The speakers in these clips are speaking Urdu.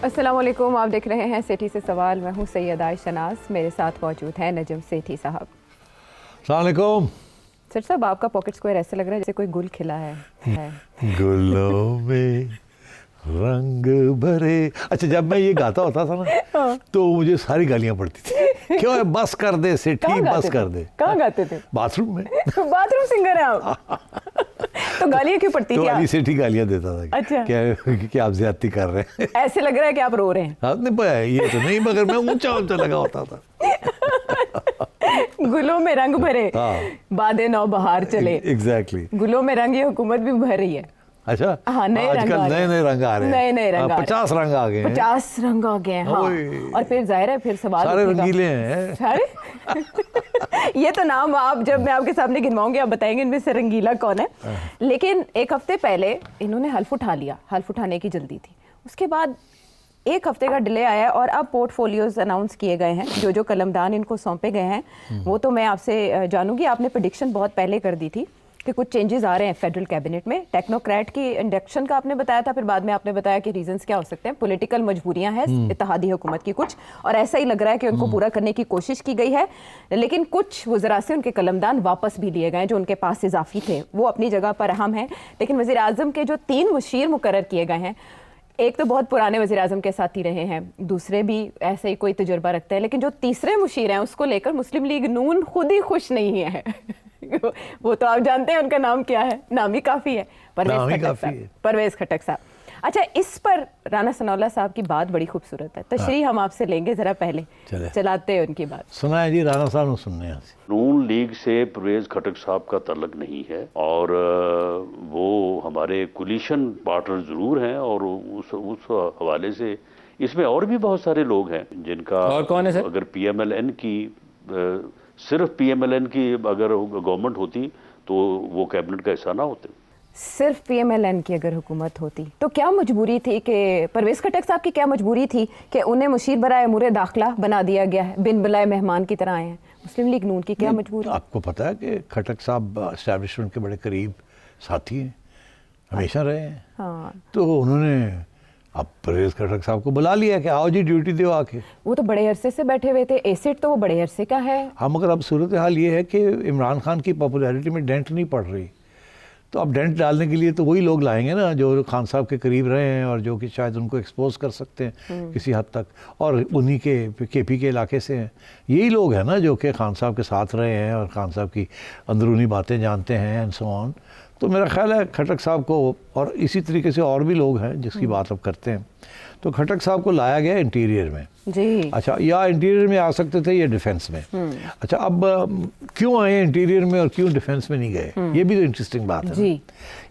السلام علیکم، آپ دیکھ رہے ہیں سیٹھی سے سوال. میں ہوں سید عائشہ ناز، میرے ساتھ موجود ہیں نجم سیٹھی صاحب. السلام علیکم. سر صاحب، آپ کا پاکٹ اسکوائر ایسے لگ رہا ہے جیسے کوئی گل کھلا ہے. گلوں میں رنگ بھرے. اچھا، جب میں یہ گاتا ہوتا تھا نا تو مجھے ساری گالیاں پڑتی تھی. کیوں ہے بس کر دے سیٹھی، بس کر دے. کہاں گاتے تھے؟ باتھ روم میں. باتھ روم سنگر ہیں آپ؟ تو گالیاں کیوں پڑتی تو تھی؟ علی سیٹھی گالیاں دیتا تھا. اچھا، کہ آپ زیادتی کر رہے ہیں. ایسے لگ رہا ہے کہ آپ رو رہے ہیں. آپ نے پایا یہ تو نہیں، مگر میں اونچا اونچا لگا ہوتا تھا. گلوں میں رنگ بھرے، باد نو بہار چلے. ایگزیکٹلی. گلوں میں رنگ، یہ حکومت بھی بھر رہی ہے. اچھا، ہاں، نئے آج رنگ کل نئے رنگ آ رہے ہیں. نئے رنگ 50 رنگ آ گئے ہیں. 50 رنگ آ گئے ہیں. ہاں، اور پھر ظاہر ہے پھر سوال سارے اٹھے گا. رنگیلے ہیں سارے یہ تو نام آپ جب میں آپ کے سامنے گنواؤں گی آپ بتائیں گے ان میں سے رنگیلا کون ہے. لیکن ایک ہفتے پہلے انہوں نے حلف اٹھا لیا. حلف اٹھانے کی جلدی تھی. اس کے بعد ایک ہفتے کا ڈیلے آیا اور اب پورٹ فولیوز اناؤنس کیے گئے ہیں. جو قلمدان ان کو سونپے گئے ہیں وہ تو میں آپ سے جانوں گی. آپ نے پریڈکشن بہت پہلے کر دی تھی کہ کچھ چینجز آ رہے ہیں فیڈرل کیبنٹ میں. ٹیکنوکریٹ کی انڈکشن کا آپ نے بتایا تھا، پھر بعد میں آپ نے بتایا کہ ریزنز کیا ہو سکتے ہیں. پولیٹیکل مجبوریاں ہیں اتحادی حکومت کی کچھ، اور ایسا ہی لگ رہا ہے کہ ان کو پورا کرنے کی کوشش کی گئی ہے. لیکن کچھ وزراء سے ان کے قلمدان واپس بھی لیے گئے جو ان کے پاس اضافی تھے، وہ اپنی جگہ پر اہم ہیں. لیکن وزیر اعظم کے جو 3 مشیر مقرر کیے گئے ہیں، ایک تو بہت پرانے وزیر اعظم کے ساتھ ہی رہے ہیں، دوسرے بھی ایسے ہی کوئی تجربہ رکھتے ہیں، لیکن جو تیسرے مشیر ہیں اس کو لے کر مسلم لیگ نون خود ہی خوش نہیں ہے. وہ تو آپ جانتے ہیں ان کا نام کیا ہے. نام ہی کافی ہے، پرویز خٹک صاحب. اچھا، اس پر رانا ثناء اللہ صاحب کی بات بڑی خوبصورت ہے. تشریح ہم آپ سے لیں گے، ذرا پہلے چلاتے ہیں ان کی بات. سنا ہے جی، رانا صاحب نے سننے ہیں. نون لیگ سے پرویز خٹک صاحب کا تعلق نہیں ہے، اور وہ ہمارے کولیشن پارٹنر ضرور ہیں، اور اس حوالے سے اس میں اور بھی بہت سارے لوگ ہیں جن کا. اور کون ہے سر؟ اگر پی ایم ایل این کی صرف پی ایم ایل این کی اگر گورنمنٹ ہوتی تو وہ کیبنٹ کا حصہ نہ ہوتے. صرف پی ایم ایل این کی اگر حکومت ہوتی تو کیا مجبوری تھی کہ پرویز خٹک صاحب کی کیا مجبوری تھی کہ انہیں مشیر برائے امور داخلہ بنا دیا گیا ہے، بن بلائے مہمان کی طرح آئے ہیں؟ مسلم لیگ نون کی کیا مجبوری؟ آپ کو پتا ہے کہ خٹک صاحب اسٹیبلشمنٹ کے بڑے قریب ساتھی ہیں، ہمیشہ رہے ہیں. ہاں، تو انہوں نے اب پرویز خٹک صاحب کو بلا لیا کہ آؤ جی ڈیوٹی دو آ کے. وہ تو بڑے عرصے سے بیٹھے ہوئے تھے. ایسٹ تو وہ بڑے عرصے کا ہے. ہاں، مگر اب صورتحال یہ ہے کہ عمران خان کی پاپولیرٹی میں ڈینٹ نہیں پڑ رہی. تو اب ڈینٹ ڈالنے کے لیے تو وہی لوگ لائیں گے نا جو خان صاحب کے قریب رہے ہیں اور جو کہ شاید ان کو ایکسپوز کر سکتے ہیں کسی حد تک، اور انہی کے پی کے علاقے سے ہیں. یہی لوگ ہیں نا جو کہ خان صاحب کے ساتھ رہے ہیں اور خان صاحب کی اندرونی باتیں جانتے ہیں اینڈ سو آن. تو میرا خیال ہے خٹک صاحب کو، اور اسی طریقے سے اور بھی لوگ ہیں جس کی بات اب کرتے ہیں، تو خٹک صاحب کو لایا گیا انٹیریئر میں. جی. اچھا، یا انٹیریئر میں آ سکتے تھے یا ڈیفنس میں. اچھا، اب کیوں آئے انٹیریئر میں اور کیوں ڈیفنس میں نہیں گئے؟ یہ بھی تو انٹرسٹنگ بات ہے. جی.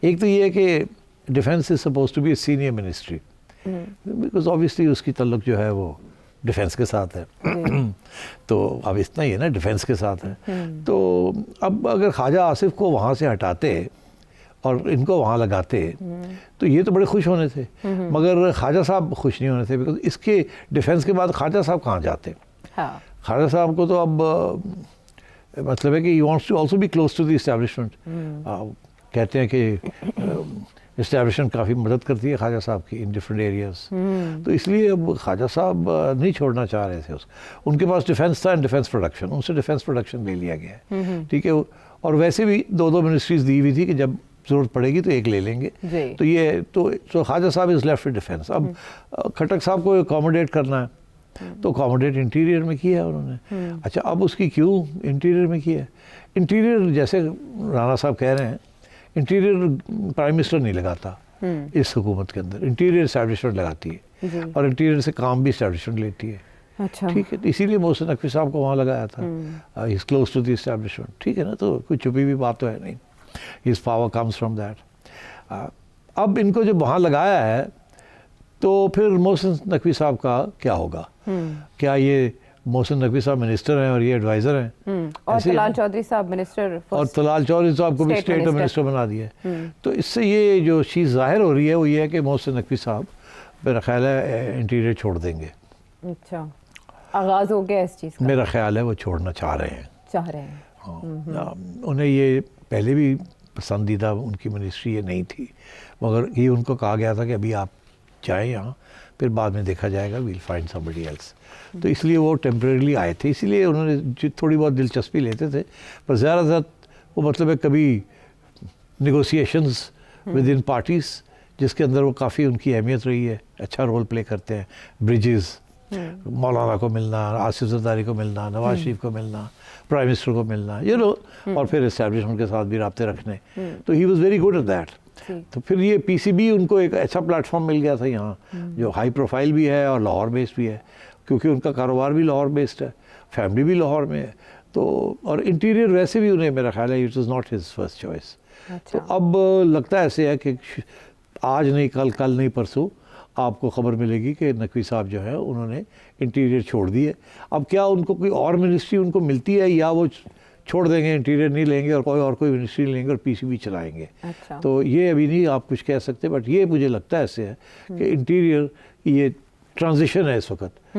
ایک تو یہ ہے کہ defence is supposed to be a senior ministry, because obviously اس کی تعلق جو ہے وہ ڈیفنس کے ساتھ ہے. تو اب اتنا ہی ہے نا، ڈیفنس کے ساتھ ہے. تو اب اگر خواجہ آصف کو وہاں سے ہٹاتے اور ان کو وہاں لگاتے تو یہ تو بڑے خوش ہونے تھے، مگر خواجہ صاحب خوش نہیں ہونے تھے، بیکاز اس کے ڈیفنس کے بعد خواجہ صاحب کہاں جاتے؟ خواجہ صاحب کو تو اب مطلب ہے کہ he wants to also be close to the establishment. کہتے ہیں کہ اسٹیبلشمنٹ کافی مدد کرتی ہے خواجہ صاحب کی ان ڈفرینٹ ایریاز. تو اس لیے اب خواجہ صاحب نہیں چھوڑنا چاہ رہے تھے. ان کے پاس ڈیفنس تھا، ڈیفنس پروڈکشن، ان سے ڈیفنس پروڈکشن لے لیا گیا ہے. ٹھیک ہے، اور ویسے بھی 2 منسٹریز دی ہوئی تھی کہ جب ضرورت پڑے گی تو ایک لے لیں گے. تو یہ تو خواجہ صاحب از لیفٹ ود ڈیفنس. اب خٹک صاحب کو اکاموڈیٹ کرنا ہے تو اکاموڈیٹ انٹیریئر میں کیا ہے انہوں نے. اچھا، اب اس کی کیوں انٹیریئر میں کیا ہے؟ انٹیریئر جیسے رانا صاحب کہہ رہے ہیں، انٹیریئر پرائم منسٹر نہیں لگاتا اس حکومت کے اندر، انٹیریئر اسٹیبلشمنٹ لگاتی ہے، اور انٹیریئر سے کام بھی اسٹیبلشمنٹ لیتی ہے. ٹھیک ہے، اسی لیے محسن نقوی صاحب کو وہاں لگایا تھا. He is close to the establishment. ٹھیک ہے نا، تو کوئی چھپی ہوئی بات تو ہے نہیں. His power comes from that. اب ان کو جب وہاں لگایا ہے تو پھر محسن نقوی صاحب کا کیا ہوگا؟ کیا یہ محسن نقوی صاحب منسٹر ہیں اور یہ ایڈوائزر ہیں، اور طلال چودھری صاحب منسٹر، اور طلال چودھری صاحب کو بھی اسٹیٹ منسٹر بنا دیا ہے. تو اس سے یہ جو چیز ظاہر ہو رہی ہے وہ یہ ہے کہ محسن نقوی صاحب میرا خیال ہے انٹیریئر چھوڑ دیں گے. اچھا، آغاز ہو گیا اس چیز کا؟ میرا خیال ہے وہ چھوڑنا چاہ رہے ہیں. انہیں یہ پہلے بھی پسندیدہ ان کی منسٹری یہ نہیں تھی، مگر یہ ان کو کہا گیا تھا کہ ابھی آپ جائیں یہاں, پھر بعد میں دیکھا جائے گا, ویل فائنڈ somebody else. تو اس لیے وہ ٹیمپریریلی آئے تھے, اسی لیے انہوں نے تھوڑی بہت دلچسپی لیتے تھے, پر زیادہ زیادہ وہ مطلب ہے کبھی نیگوسیشنز ود ان پارٹیز جس کے اندر وہ کافی ان کی اہمیت رہی ہے, اچھا رول پلے کرتے ہیں. بریجز, مولانا کو ملنا, آصف زرداری کو ملنا, نواز شریف کو ملنا, پرائم منسٹر کو ملنا, یہ لو, اور پھر اسٹیبلشمنٹ کے ساتھ بھی رابطے رکھنے. تو he was very good at that. تو پھر یہ پی سی بی ان کو ایک اچھا پلیٹ فارم مل گیا تھا یہاں, جو ہائی پروفائل بھی ہے اور لاہور بیسڈ بھی ہے, کیونکہ ان کا کاروبار بھی لاہور بیسڈ ہے, فیملی بھی لاہور میں ہے. تو اور انٹیریئر ویسے بھی انہیں میرا خیال ہے it is not his first choice. تو اب لگتا ایسے ہے کہ آج نہیں کل نہیں پرسوں آپ کو خبر ملے گی کہ نقوی صاحب جو ہے انہوں نے انٹیریئر چھوڑ دی ہے. اب کیا ان کو کوئی اور منسٹری ان کو ملتی ہے, یا وہ چھوڑ دیں گے, انٹیریئر نہیں لیں گے اور کوئی منسٹری لیں گے اور پی سی بی چلائیں گے. تو یہ ابھی نہیں آپ کچھ کہہ سکتے, بٹ یہ مجھے لگتا ہے ایسے ہے کہ انٹیریئر یہ ٹرانزیشن ہے اس وقت.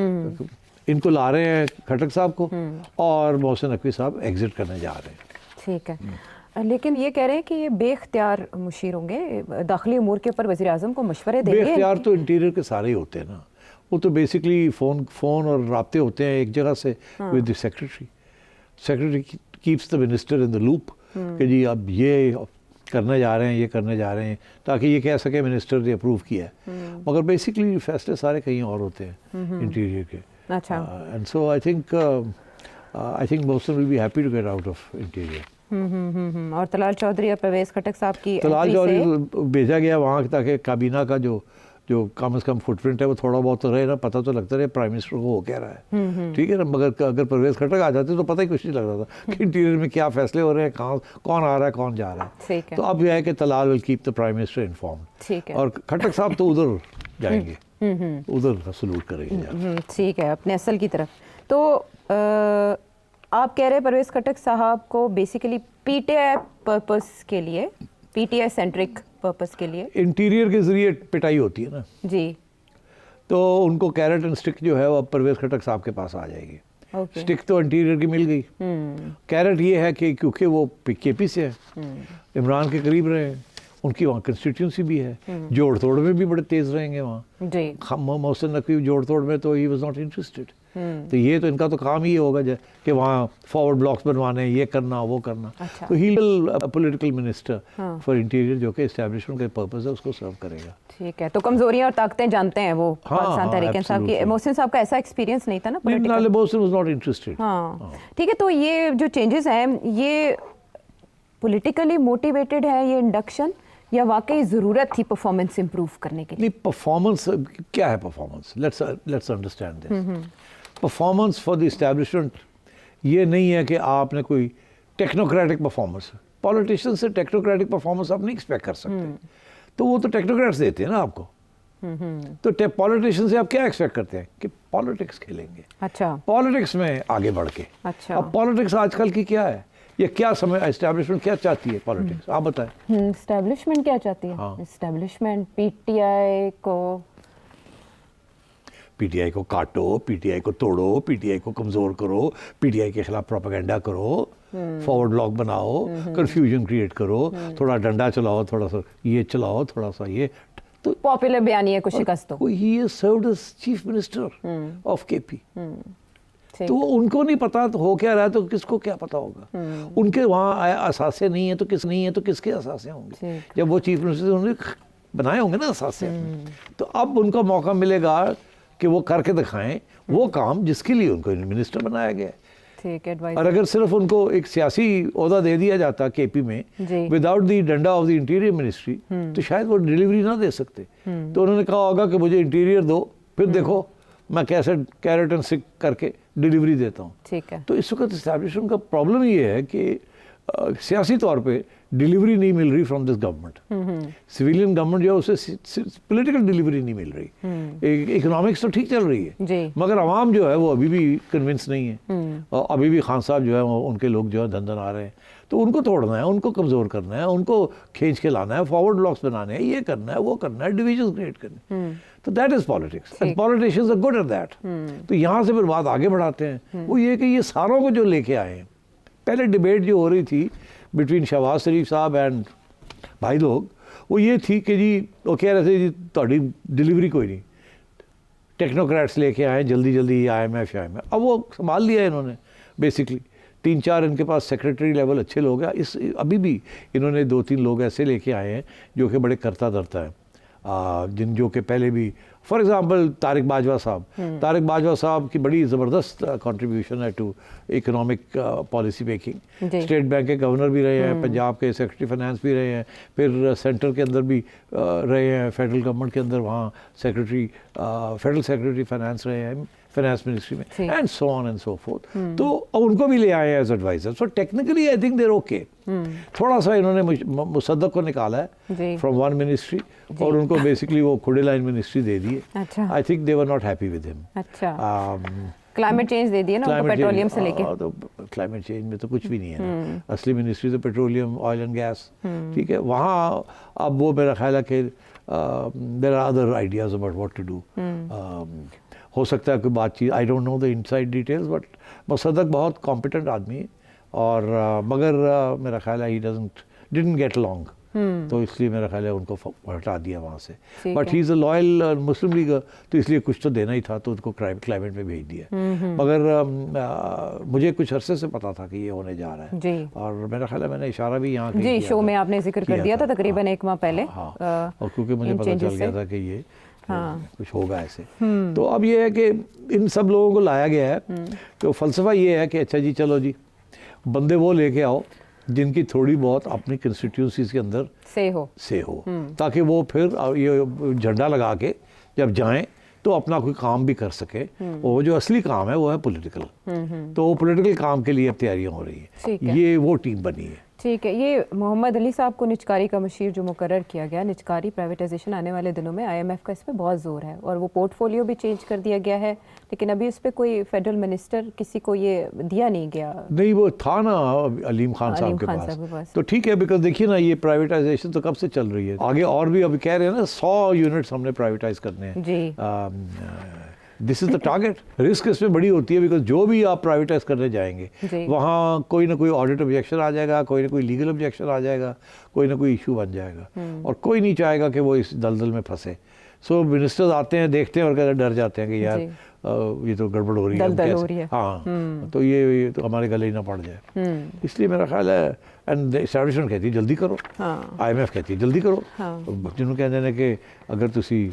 ان کو لا رہے ہیں کھٹک صاحب کو, اور محسن نقوی صاحب ایگزٹ کرنے جا رہے ہیں. ٹھیک ہے, لیکن یہ کہہ رہے ہیں کہ یہ بے اختیار مشیر ہوں گے, داخلی امور کے اوپر وزیر اعظم کو مشورے دیں گے. بے اختیار تو انٹیریئر کے سارے ہی ہوتے ہیں نا, وہ تو بیسکلی فون اور رابطے ہوتے ہیں ایک جگہ سے with the secretary. Secretary keeps the minister in the loop کہ جی اب یہ کرنے جا رہے ہیں, یہ کرنے جا رہے ہیں, تاکہ یہ کہہ سکے منسٹر نے اپروو کیا ہے. مگر بیسکلی فیصلے سارے کہیں اور ہوتے ہیں انٹیریئر کے. اچھا, and so I think Mohsin will be happy to get out of interior. اور طلال چودھری اور پرویز خٹک صاحب کی طلال چودھری بھیجا گیا وہاں تاکہ کابینہ کا جو کم از کم فٹ پرنٹ ہے وہ تھوڑا بہت تو رہے نا, پتہ تو لگتا رہے پرائم منسٹر کو ہو کیا رہا ہے. ٹھیک ہے نا, مگر اگر پرویز خٹک آ جاتے تو پتہ ہی کچھ نہیں لگ رہا تھا کہ انٹیریئر میں کیا فیصلے ہو رہے ہیں, کون آ رہا ہے کون جا رہا ہے. تو اب یہ ہے کہ Talal will keep the prime minister informed, اور خٹک صاحب تو ادھر جائیں گے, ادھر سلوٹ کریں گے. ٹھیک ہے, اپنے اصل کی طرف. تو آپ کہہ رہے پرویز خٹک صاحب کو بیسیکلی پی ٹی آئی پرپس کے لیے, پی ٹی آئی سینٹرک پرپس کے لیے انٹیریئر کے ذریعے پٹائی ہوتی ہے نا جی, تو ان کو کیرٹ اینڈ اسٹک جو ہے وہ اب پرویز خٹک صاحب کے پاس آ جائے گی. اسٹک تو انٹیریئر کی مل گئی, کیرٹ یہ ہے کہ کیونکہ وہ کے پی سے ہے, عمران کے قریب رہے ہیں, ان کی وہاں کنسٹیٹیونسی بھی ہے, جوڑ توڑ میں بھی بڑے تیز رہیں گے وہاں جی. محسن نقوی جوڑ توڑ میں تو ہی واز ناٹ انٹرسٹڈ. تو یہ تو ان کا تو کام ہی ہوگا کہ وہاں فارورڈ بلاکس بنوانے, یہ کرنا وہ کرنا. تو ہی ول پولیٹیکل منسٹر فار انٹیریئر جو کہ اسٹیبلشمنٹ کے پرپز ہے اس کو سرو کرے گا. ٹھیک ہے, تو کمزوریاں اور طاقتیں جانتے ہیں وہ پاکستان تحریک انصاف کی. محسن صاحب کا ایسا ایکسپیرینس نہیں تھا نا political. Mohsin was not interested. ہاں ٹھیک ہے, تو یہ جو چینجز ہیں یہ پولیٹیکلی موٹیویٹڈ ہے یہ انڈکشن, یا واقعی ضرورت تھی پرفارمنس امپروو کرنے کے لیے؟ نہیں, پرفارمنس کیا ہے performance, let's understand this. Performance for the establishment یہ نہیں ہے کہ آپ نے کوئی ٹیکنوکریٹک پرفارمنس, پولیٹیشین سے ٹیکنوکریٹک پرفارمنس آپ نہیں ایکسپیکٹ کر سکتے. تو وہ تو ٹیکنوکریٹس دیتے ہیں نا آپ کو. تو پولیٹیشین سے آپ کیا ایکسپیکٹ کرتے ہیں کہ پالیٹکس کھیلیں گے. اچھا, پالیٹکس میں آگے بڑھ کے. اچھا, اب پالیٹکس آج کل کی کیا ہے, یہ کیا سمجھ اسٹیبلشمنٹ کیا چاہتی ہے پالیٹکس, آپ بتائیں. اسٹیبلشمنٹ کیا چاہتی ہے؟ اسٹیبلشمنٹ پی ٹی آئی کو کاٹو, پی ٹی آئی کو توڑو, پی ٹی آئی کو کمزور کرو, پی ٹی آئی کے خلاف پروپیگنڈا کرو, فارورڈ بلاک بناؤ, کنفیوژن کریٹ کرو, تھوڑا ڈنڈا چلاؤ, تھوڑا سا یہ چلاؤ, تھوڑا سا یہ. تو پاپولر بیانیے کو شکست دو. He is served as chief minister of K P. تو ان کو نہیں پتا تو ہو کیا رہا ہے, تو کس کو کیا پتا ہوگا. ان کے وہاں اثاثے نہیں ہیں تو کس کے اثاثے ہوں گے. جب وہ چیف منسٹر انہوں نے بنائے ہوں گے نا اثاثے, تو اب ان کو موقع ملے گا کہ وہ کر کے دکھائیں وہ کام جس کے لیے ان کو منسٹر بنایا گیا ہے. اور اگر صرف ان کو ایک سیاسی عہدہ دے دیا جاتا کے پی میں وداؤٹ دی ڈنڈا آف دی انٹیریئر منسٹری, تو شاید وہ ڈیلیوری نہ دے سکتے. تو انہوں نے کہا ہوگا کہ مجھے انٹیریئر دو, پھر دیکھو میں کیسے کیرٹ اینڈ اسٹک کر کے ڈیلیوری دیتا ہوں. ٹھیک ہے. تو اس وقت اسٹیبلشمنٹ کا پرابلم یہ ہے کہ سیاسی طور پہ ڈیلیوری نہیں مل رہی from this government. Civilian government جو ہے اسے پولیٹیکل ڈیلیوری نہیں مل رہی. اکنامکس تو ٹھیک چل رہی ہے, مگر عوام جو ہے وہ ابھی بھی کنونس نہیں ہے, اور ابھی بھی خان صاحب جو ہے ان کے لوگ جو ہے دھن آ رہے ہیں. تو ان کو توڑنا ہے, ان کو کمزور کرنا ہے, ان کو کھینچ کے لانا ہے, فارورڈ بلاکس بنانے ہیں, یہ کرنا ہے وہ کرنا ہے, ڈویژن کریٹ کرنے. تو that is politics, and politicians are good at that. تو یہاں سے پھر بات آگے بڑھاتے ہیں, وہ یہ کہ یہ ساروں کو جو لے کے آئے ہیں. پہلے ڈیبیٹ جو ہو رہی تھی بٹوین شہباز شریف صاحب اینڈ بھائی لوگ, وہ یہ تھی کہ جی وہ کہہ رہے تھے جی تہاڈی ڈلیوری کوئی نہیں, ٹیکنوکریٹس لے کے آئے جلدی جلدی IMF. اب وہ سنبھال لیا انہوں نے بیسکلی, 3-4 ان کے پاس سیکرٹری لیول اچھے لوگ ہیں. ابھی بھی انہوں نے 2-3 لوگ ایسے لے کے آئے ہیں جو کہ بڑے کرتا دھرتا ہیں, جو کہ پہلے بھی, فار ایگزامپل طارق باجوہ صاحب کی بڑی زبردست کنٹریبیوشن ہے to economic policy making. State bank کے گورنر بھی رہے ہیں, پنجاب کے سیکرٹری فائنانس بھی رہے ہیں, پھر سینٹر کے اندر بھی رہے ہیں, فیڈرل گورنمنٹ کے اندر وہاں فیڈرل سیکرٹری فائنانس رہے ہیں, فائنانس منسٹری میں, and so on and so forth. تو ان کو بھی لے آئے ہیں as adviser. So technically I think they're okay. تھوڑا سا انہوں نے مصدق کو نکالا ہے فرام ون منسٹری اور ان کو بیسکلی وہ کھڑے لائن منسٹری دے دی ہے. I think they were not happy with them. Climate change دے دیا نا پیٹرولیم سے لے کے. کلائمیٹ چینج میں تو کچھ بھی نہیں ہے نا, اصلی منسٹری تو پیٹرولیم, آئل اینڈ گیس, ٹھیک ہے. وہاں اب وہ میرا خیال ہے کہ there are other ideas about what to do. ہو سکتا ہے کوئی بات چیت, I don't know the inside details, but Musaddiq بہت کمپیٹنٹ آدمی ہے اور مگر میرا خیال ہے ہی ڈڈنٹ گیٹ along, تو اس لیے میرا خیال ہے ان کو ہٹا دیا وہاں سے. But he is a loyal Muslim league, تو اس لیے کچھ تو دینا ہی تھا, تو ان کو کلائمیٹ میں بھیج دیا. مگر مجھے کچھ عرصے سے پتا تھا کہ یہ ہونے جا رہا ہے, اور میرا خیال ہے میں نے اشارہ بھی یہاں جی شو میں آپ نے ذکر کر دیا تھا تقریباً 1 ماہ پہلے, اور کیونکہ مجھے پتا چل گیا تھا کہ یہ کچھ ہوگا ایسے. تو اب یہ ہے کہ ان سب لوگوں کو لایا گیا ہے, تو فلسفہ یہ ہے کہ اچھا جی چلو جی بندے وہ لے کے آؤ جن کی تھوڑی بہت اپنی کنسٹیٹیوسیز کے اندر سے ہو, تاکہ وہ پھر یہ جھنڈا لگا کے جب جائیں تو اپنا کوئی کام بھی کر سکے. اور جو اصلی کام ہے وہ ہے پولیٹیکل, تو وہ پولیٹیکل کام کے لیے اب تیاریاں ہو رہی ہیں. یہ وہ ٹیم بنی ہے. ٹھیک ہے. یہ محمد علی صاحب کو نچکاری کا مشیر جو مقرر کیا گیا, نچکاری پرائیویٹائزیشن آنے والے دنوں میں IMF کا اس پہ بہت زور ہے, اور وہ پورٹ فولیو بھی چینج کر دیا گیا ہے, لیکن ابھی اس پہ کوئی فیڈرل منسٹر کسی کو یہ دیا نہیں گیا. نہیں وہ تھا نا علیم خان صاحب کے پاس, تو ٹھیک ہے, بیکاز دیکھیے نا یہ پرائیویٹائزیشن تو کب سے چل رہی ہے, آگے اور بھی ابھی کہہ رہے ہیں نا 100 یونٹس ہم نے پرائیویٹائز کرنے ہیں. جی دس از دا ٹارگیٹ. رسک اس میں بڑی ہوتی ہے, بیکاز جو بھی آپ پرائیویٹائز کرنے جائیں گے وہاں کوئی نہ کوئی آڈٹ آبجیکشن آ جائے گا, کوئی نہ کوئی لیگل آبجیکشن آ جائے گا, کوئی نہ کوئی ایشو بن جائے گا, اور کوئی نہیں چاہے گا کہ وہ اس دلدل میں پھنسے. سو منسٹرز آتے ہیں, دیکھتے ہیں اور کہتے ڈر جاتے ہیں کہ یار یہ تو گڑبڑ ہو رہی ہے, ہاں تو یہ تو ہمارے گلے ہی نہ پڑ جائے. اس لیے میرا خیال ہے, اینڈ اسٹیبلشمنٹ کہتی ہے جلدی کرو, IMF کہتی ہے جلدی کرو, جنہوں کہتے ہیں کہ اگر تسی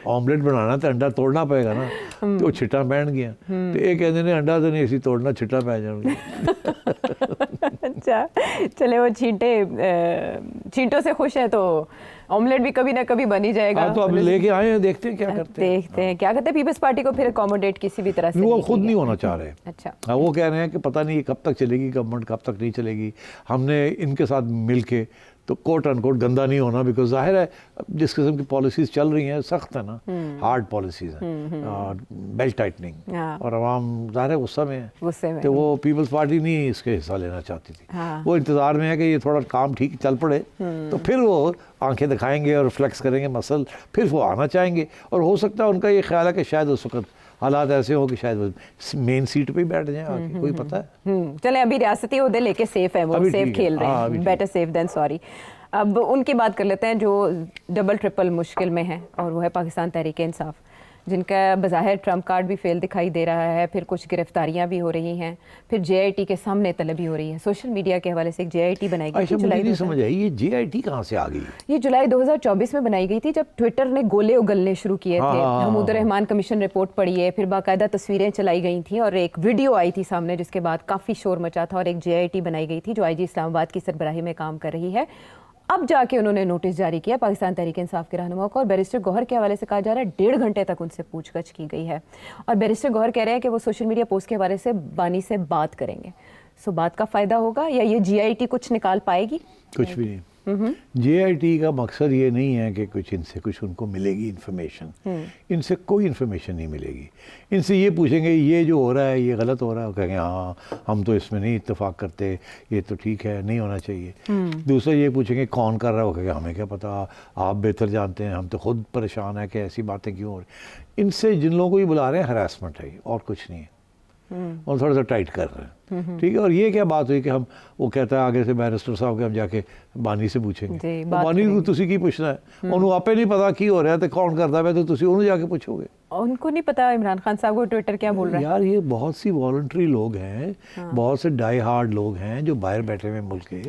آملیٹ بنانا تو انڈا توڑنا پائے گا نا, تو چھٹا پہن گیا, تو یہ کہتے ہیں انڈا تو نہیں اسی توڑنا, چھٹا پہ جاؤ گے. اچھا چلے, وہ چھینٹوں سے خوش ہے تو آملیٹ بھی کبھی نہ کبھی بن ہی جائے گا. تو اب لے کے آئے ہیں, دیکھتے ہیں کیا کرتے ہیں. پیپلز پارٹی کو پھر اکوموڈیٹ کسی بھی طرح سے وہ خود نہیں ہونا چاہ رہے. اچھا وہ کہہ رہے ہیں کہ پتہ نہیں کب تک چلے گی گورنمنٹ, کب تک نہیں چلے گی. ہم نے ان کے ساتھ مل کے تو کوٹ ان کوٹ گندا نہیں ہونا, بیکاز ظاہر ہے جس قسم کی پالیسیز چل رہی ہیں سخت ہے نا, ہارڈ پالیسیز ہیں, بیلٹ ٹائٹننگ, اور عوام ظاہر ہے غصہ میں ہے. تو وہ پیپلز پارٹی نہیں اس کے حصہ لینا چاہتی تھی, وہ انتظار میں ہے کہ یہ تھوڑا کام ٹھیک چل پڑے تو پھر وہ آنکھیں دکھائیں گے اور فلیکس کریں گے مسل, پھر وہ آنا چاہیں گے. اور ہو سکتا ہے ان کا یہ خیال ہے کہ شاید اس وقت حالات ایسے ہو کہ شاید مین سیٹ پہ ہی بیٹھ جائیں آگے, کوئی پتہ ہے. چلیں ابھی ریاستی عہدے لے کے سیف ہے, وہ سیف کھیل رہے ہیں, بیٹر سیف دین سوری. اب ان کی بات کر لیتے ہیں جو ڈبل ٹرپل مشکل میں ہیں, اور وہ ہے پاکستان تحریک انصاف, جن کا بظاہر ٹرمپ کارڈ بھی فیل دکھائی دے رہا ہے, پھر کچھ گرفتاریاں بھی ہو رہی ہیں, پھر JIT کے سامنے طلبی ہو رہی ہے. سوشل میڈیا کے حوالے سے ایک JIT بنائی گئی تھی جولائی, نہیں سمجھ آئی یہ JIT کہاں سے آ گئی؟ یہ جولائی 2024 میں بنائی گئی تھی, جب ٹویٹر نے گولے اگلنے شروع کیے تھے. حمود الرحمان کمیشن رپورٹ پڑھی ہے, پھر باقاعدہ تصویریں چلائی گئی تھیں, اور ایک ویڈیو آئی تھی سامنے جس کے بعد کافی شور مچا تھا, اور ایک JIT بنائی گئی تھی جو IG اسلام آباد کی سربراہی میں کام کر رہی ہے. اب جا کے انہوں نے نوٹس جاری کیا پاکستان تحریک انصاف کے رہنما کو, اور بیرسٹر گوہر کے حوالے سے کہا جا رہا ہے 1.5 گھنٹے تک ان سے پوچھ گچھ کی گئی ہے, اور بیرسٹر گوہر کہہ رہے ہیں کہ وہ سوشل میڈیا پوسٹ کے حوالے سے بانی سے بات کریں گے. سو بات کا فائدہ ہوگا یا یہ JIT کچھ نکال پائے گی؟ کچھ بھی نہیں. JIT کا مقصد یہ نہیں ہے کہ کچھ ان سے کچھ ان کو ملے گی انفارمیشن, ان سے کوئی انفارمیشن نہیں ملے گی. ان سے یہ پوچھیں گے یہ جو ہو رہا ہے یہ غلط ہو رہا ہے, وہ کہیں گے ہاں ہم تو اس میں نہیں اتفاق کرتے, یہ تو ٹھیک ہے نہیں ہونا چاہیے. دوسرا یہ پوچھیں گے کون کر رہا ہے, وہ کہیں گے ہمیں کیا پتہ, آپ بہتر جانتے ہیں, ہم تو خود پریشان ہیں کہ ایسی باتیں کیوں ہو رہی. ان سے جن لوگوں کو یہ بلا رہے ہیں ہراسمنٹ ہے اور کچھ نہیں ہے. اور تھوڑا سا ٹائٹ کر رہے ہیں, ٹھیک ہے. اور یہ کیا بات ہوئی کہ ہم, وہ کہتا ہے آگے سے بیرسٹر صاحب کے ہم جا کے بانی سے پوچھیں گے, بانی کو تسی کی پوچھنا ہے, انہوں آپ نہیں پتا کی ہو رہا ہے تو کون کرتا ہے, تو تسی انہوں جا کے پوچھو گے. ان کو نہیں پتا عمران خان صاحب کو ٹویٹر کیا بول رہا ہے. یار یہ بہت سی والنٹری لوگ ہیں, بہت سے ڈائی ہارڈ لوگ ہیں جو باہر بیٹھے ہوئے ملک کے,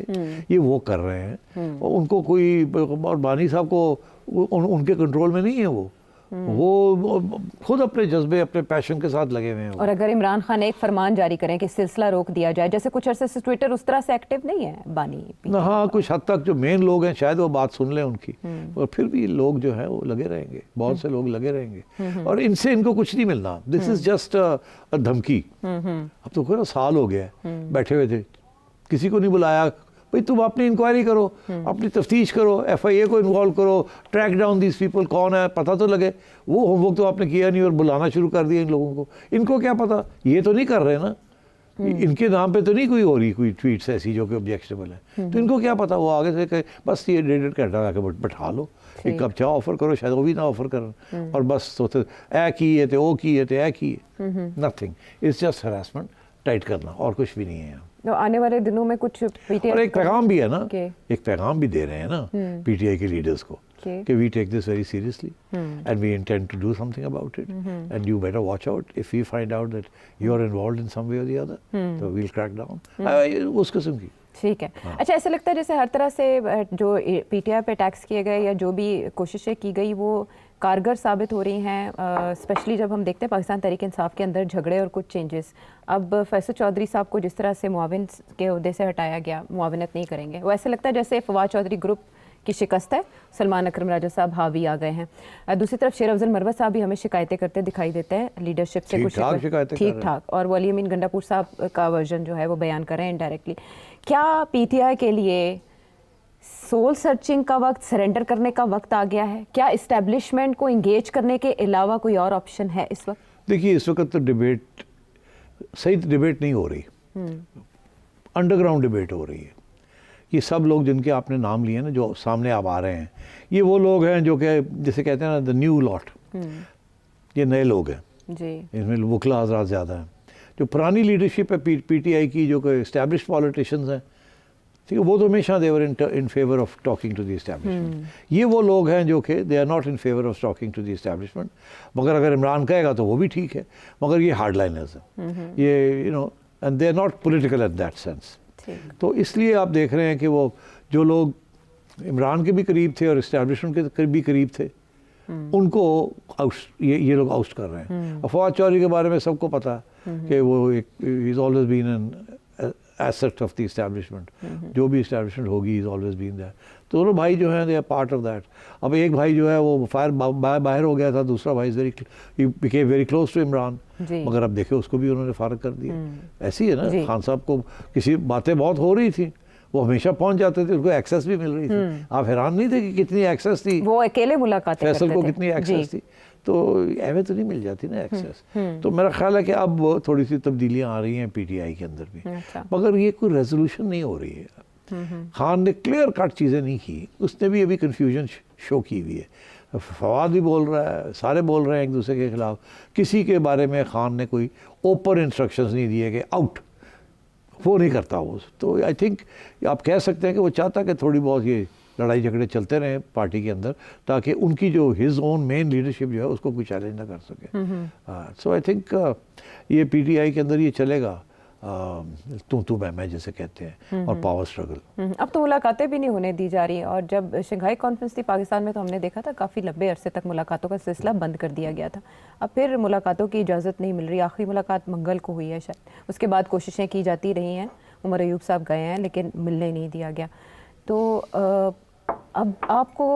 یہ وہ کر رہے ہیں, اور ان کو کوئی, اور بانی صاحب کو ان کے کنٹرول میں نہیں ہے, وہ خود اپنے جذبے اپنے پیشن کے ساتھ لگے ہوئے ہیں. اور اگر عمران خان ایک فرمان جاری کریں کہ سلسلہ روک دیا جائے, جیسے کچھ عرصے سے ٹویٹر اس طرح سے ایکٹیو نہیں ہے بانی. ہاں کچھ حد تک جو مین لوگ ہیں شاید وہ بات سن لیں ان کی, اور پھر بھی لوگ جو ہیں وہ لگے رہیں گے, بہت سے لوگ لگے رہیں گے, اور ان سے ان کو کچھ نہیں ملنا. دس از جسٹ دھمکی. اب تو کوئی سال ہو گیا بیٹھے ہوئے تھے, کسی کو نہیں بلایا, بھئی تم اپنی انکوائری کرو, اپنی تفتیش کرو, ایف آئی اے کو انوالو کرو, ٹریک ڈاؤن دیس پیپل, کون ہے پتہ تو لگے. وہ ہوم ورک تو آپ نے کیا نہیں اور بلانا شروع کر دیا ان لوگوں کو. ان کو کیا پتہ, یہ تو نہیں کر رہے نا, ان کے نام پہ تو نہیں کوئی ہو رہی کوئی ٹویٹس ایسی جو کہ آبجیکشنبل ہیں, تو ان کو کیا پتہ, وہ آگے سے کہ بس یہ 1.5 گھنٹہ لا کے بٹھا لو, ایک کپ چاہ آفر کرو, شاید وہ بھی نہ آفر کریں, اور بس سوچتے اے کیے تھے وہ کیے تھے اے کیے, nothing, it's just harassment, tight کرنا, اور کچھ بھی نہیں ہے. تو آنے والے دنوں میں کچھ پی ٹی آئی, اور ایک پیغام بھی ہے نا, ایک پیغام بھی دے رہے ہیں نا پی ٹی آئی کے لیڈرز کو, کہ we take this very seriously and we intend to do something about it, and you better watch out if we find out that you are involved in some way or the other, تو ویل کریک ڈاؤن, اس قسم کی. ٹھیک ہے. اچھا, ایسا لگتا ہے جیسے ہر طرح سے جو پی ٹی آئی پہ ٹیکس کیے گئے یا جو بھی کوششیں کی گئی وہ کارگر ثابت ہو رہی ہیں, اسپیشلی جب ہم دیکھتے ہیں پاکستان تحریک انصاف کے اندر جھگڑے اور کچھ چینجز. اب فیصل چودھری صاحب کو جس طرح سے معاون کے عہدے سے ہٹایا گیا, معاونت نہیں کریں گے, وہ ایسا لگتا ہے جیسے فواد چودھری گروپ کی شکست ہے, سلمان اکرم راجہ صاحب حاوی آ گئے ہیں. دوسری طرف شیر افضل مروت صاحب بھی ہمیں شکایتیں کرتے دکھائی دیتے ہیں لیڈرشپ سے, کچھ ٹھیک ٹھاک, اور ولی امین گنڈا پور صاحب کا ورژن جو ہے وہ بیان کر رہے ہیں انڈائریکٹلی. کیا پی ٹی آئی کے لیے سول سرچنگ کا وقت, سرنڈر کرنے کا وقت آ گیا ہے؟ کیا اسٹیبلشمنٹ کو انگیج کرنے کے علاوہ کوئی اور آپشن ہے اس وقت؟ دیکھیے اس وقت تو ڈیبیٹ, صحیح ڈیبیٹ نہیں ہو رہی, انڈر گراؤنڈ ڈیبیٹ ہو رہی ہے. یہ سب لوگ جن کے آپ نے نام لیے نا جو سامنے اب آ رہے ہیں, یہ وہ لوگ ہیں جو کہ جسے کہتے ہیں نا دا نیو لاٹ, یہ نئے لوگ ہیں جی, اس میں وکلا حضرات زیادہ ہیں. جو پرانی لیڈرشپ ہے پی ٹی آئی کی, جو کہ اسٹیبلش پالیٹیشینز ہیں, ٹھیک ہے, وہ تو ہمیشہ they were in favour of talking to the establishment. یہ وہ لوگ ہیں جو کہ they are not in favour of talking to the establishment, مگر اگر عمران کہے گا تو وہ بھی ٹھیک ہے, مگر یہ ہارڈ لائنرز ہیں, یہ you know, and they are not political at that sense. تو اس لیے آپ دیکھ رہے ہیں کہ وہ جو لوگ عمران کے بھی قریب تھے اور اسٹیبلشمنٹ کے بھی قریب تھے, ان کو یہ لوگ آؤسٹ کر رہے ہیں. فواد چودھری کے بارے میں سب کو پتا کہ وہ is always been an asset of the establishment, جو بھی اسٹیبلشمنٹ ہوگی از آلویز بین دیئر. تو دونوں بھائی جو ہیں they are part of that. اب ایک بھائی جو ہے وہ باہر ہو گیا تھا, دوسرا بھائی became very close to Imran, مگر اب دیکھیں اس کو بھی انہوں نے فارغ کر دیا. ایسی ہے نا, خان صاحب کو کسی باتیں بہت ہو رہی تھیں, وہ ہمیشہ پہنچ جاتے تھے, ان کو ایکسیس بھی مل رہی تھی. آپ حیران نہیں تھے کہ کتنی ایکسیس تھی, وہ اکیلے ملاقاتیں فیصل کو کتنی ایکسیس تھی, تو ایویں تو نہیں مل جاتی نا ایکسیس. تو میرا خیال ہے کہ اب تھوڑی سی تبدیلیاں آ رہی ہیں پی ٹی آئی کے اندر بھی, مگر یہ کوئی ریزولوشن نہیں ہو رہی ہے. خان نے کلیئر کٹ چیزیں نہیں کی, اس نے بھی ابھی کنفیوژن شو کی ہوئی ہے. فواد بھی بول رہا ہے, سارے بول رہے ہیں ایک دوسرے کے خلاف, کسی کے بارے میں خان نے کوئی اوپن انسٹرکشنز نہیں دیے کہ آؤٹ, وہ نہیں کرتا وہ. تو آئی تھنک آپ کہہ سکتے ہیں کہ وہ چاہتا کہ تھوڑی بہت یہ لڑائی جھگڑے چلتے رہیں پارٹی کے اندر, تاکہ ان کی جو ہز اون مین لیڈرشپ جو ہے اس کو کوئی چیلنج نہ کر سکے. سو آئی تھنک یہ پی ٹی آئی کے اندر یہ چلے گا, تو میں جیسے کہتے ہیں, اور پاور سٹرگل. اب تو ملاقاتیں بھی نہیں ہونے دی جا رہی, اور جب شنگھائی کانفرنس تھی پاکستان میں تو ہم نے دیکھا تھا کافی لمبے عرصے تک ملاقاتوں کا سلسلہ بند کر دیا گیا تھا. اب پھر ملاقاتوں کی اجازت نہیں مل رہی. آخری ملاقات منگل کو ہوئی ہے شاید, اس کے بعد کوششیں کی جاتی رہی ہیں, عمر ایوب صاحب گئے ہیں لیکن ملنے نہیں دیا گیا. تو اب آپ کو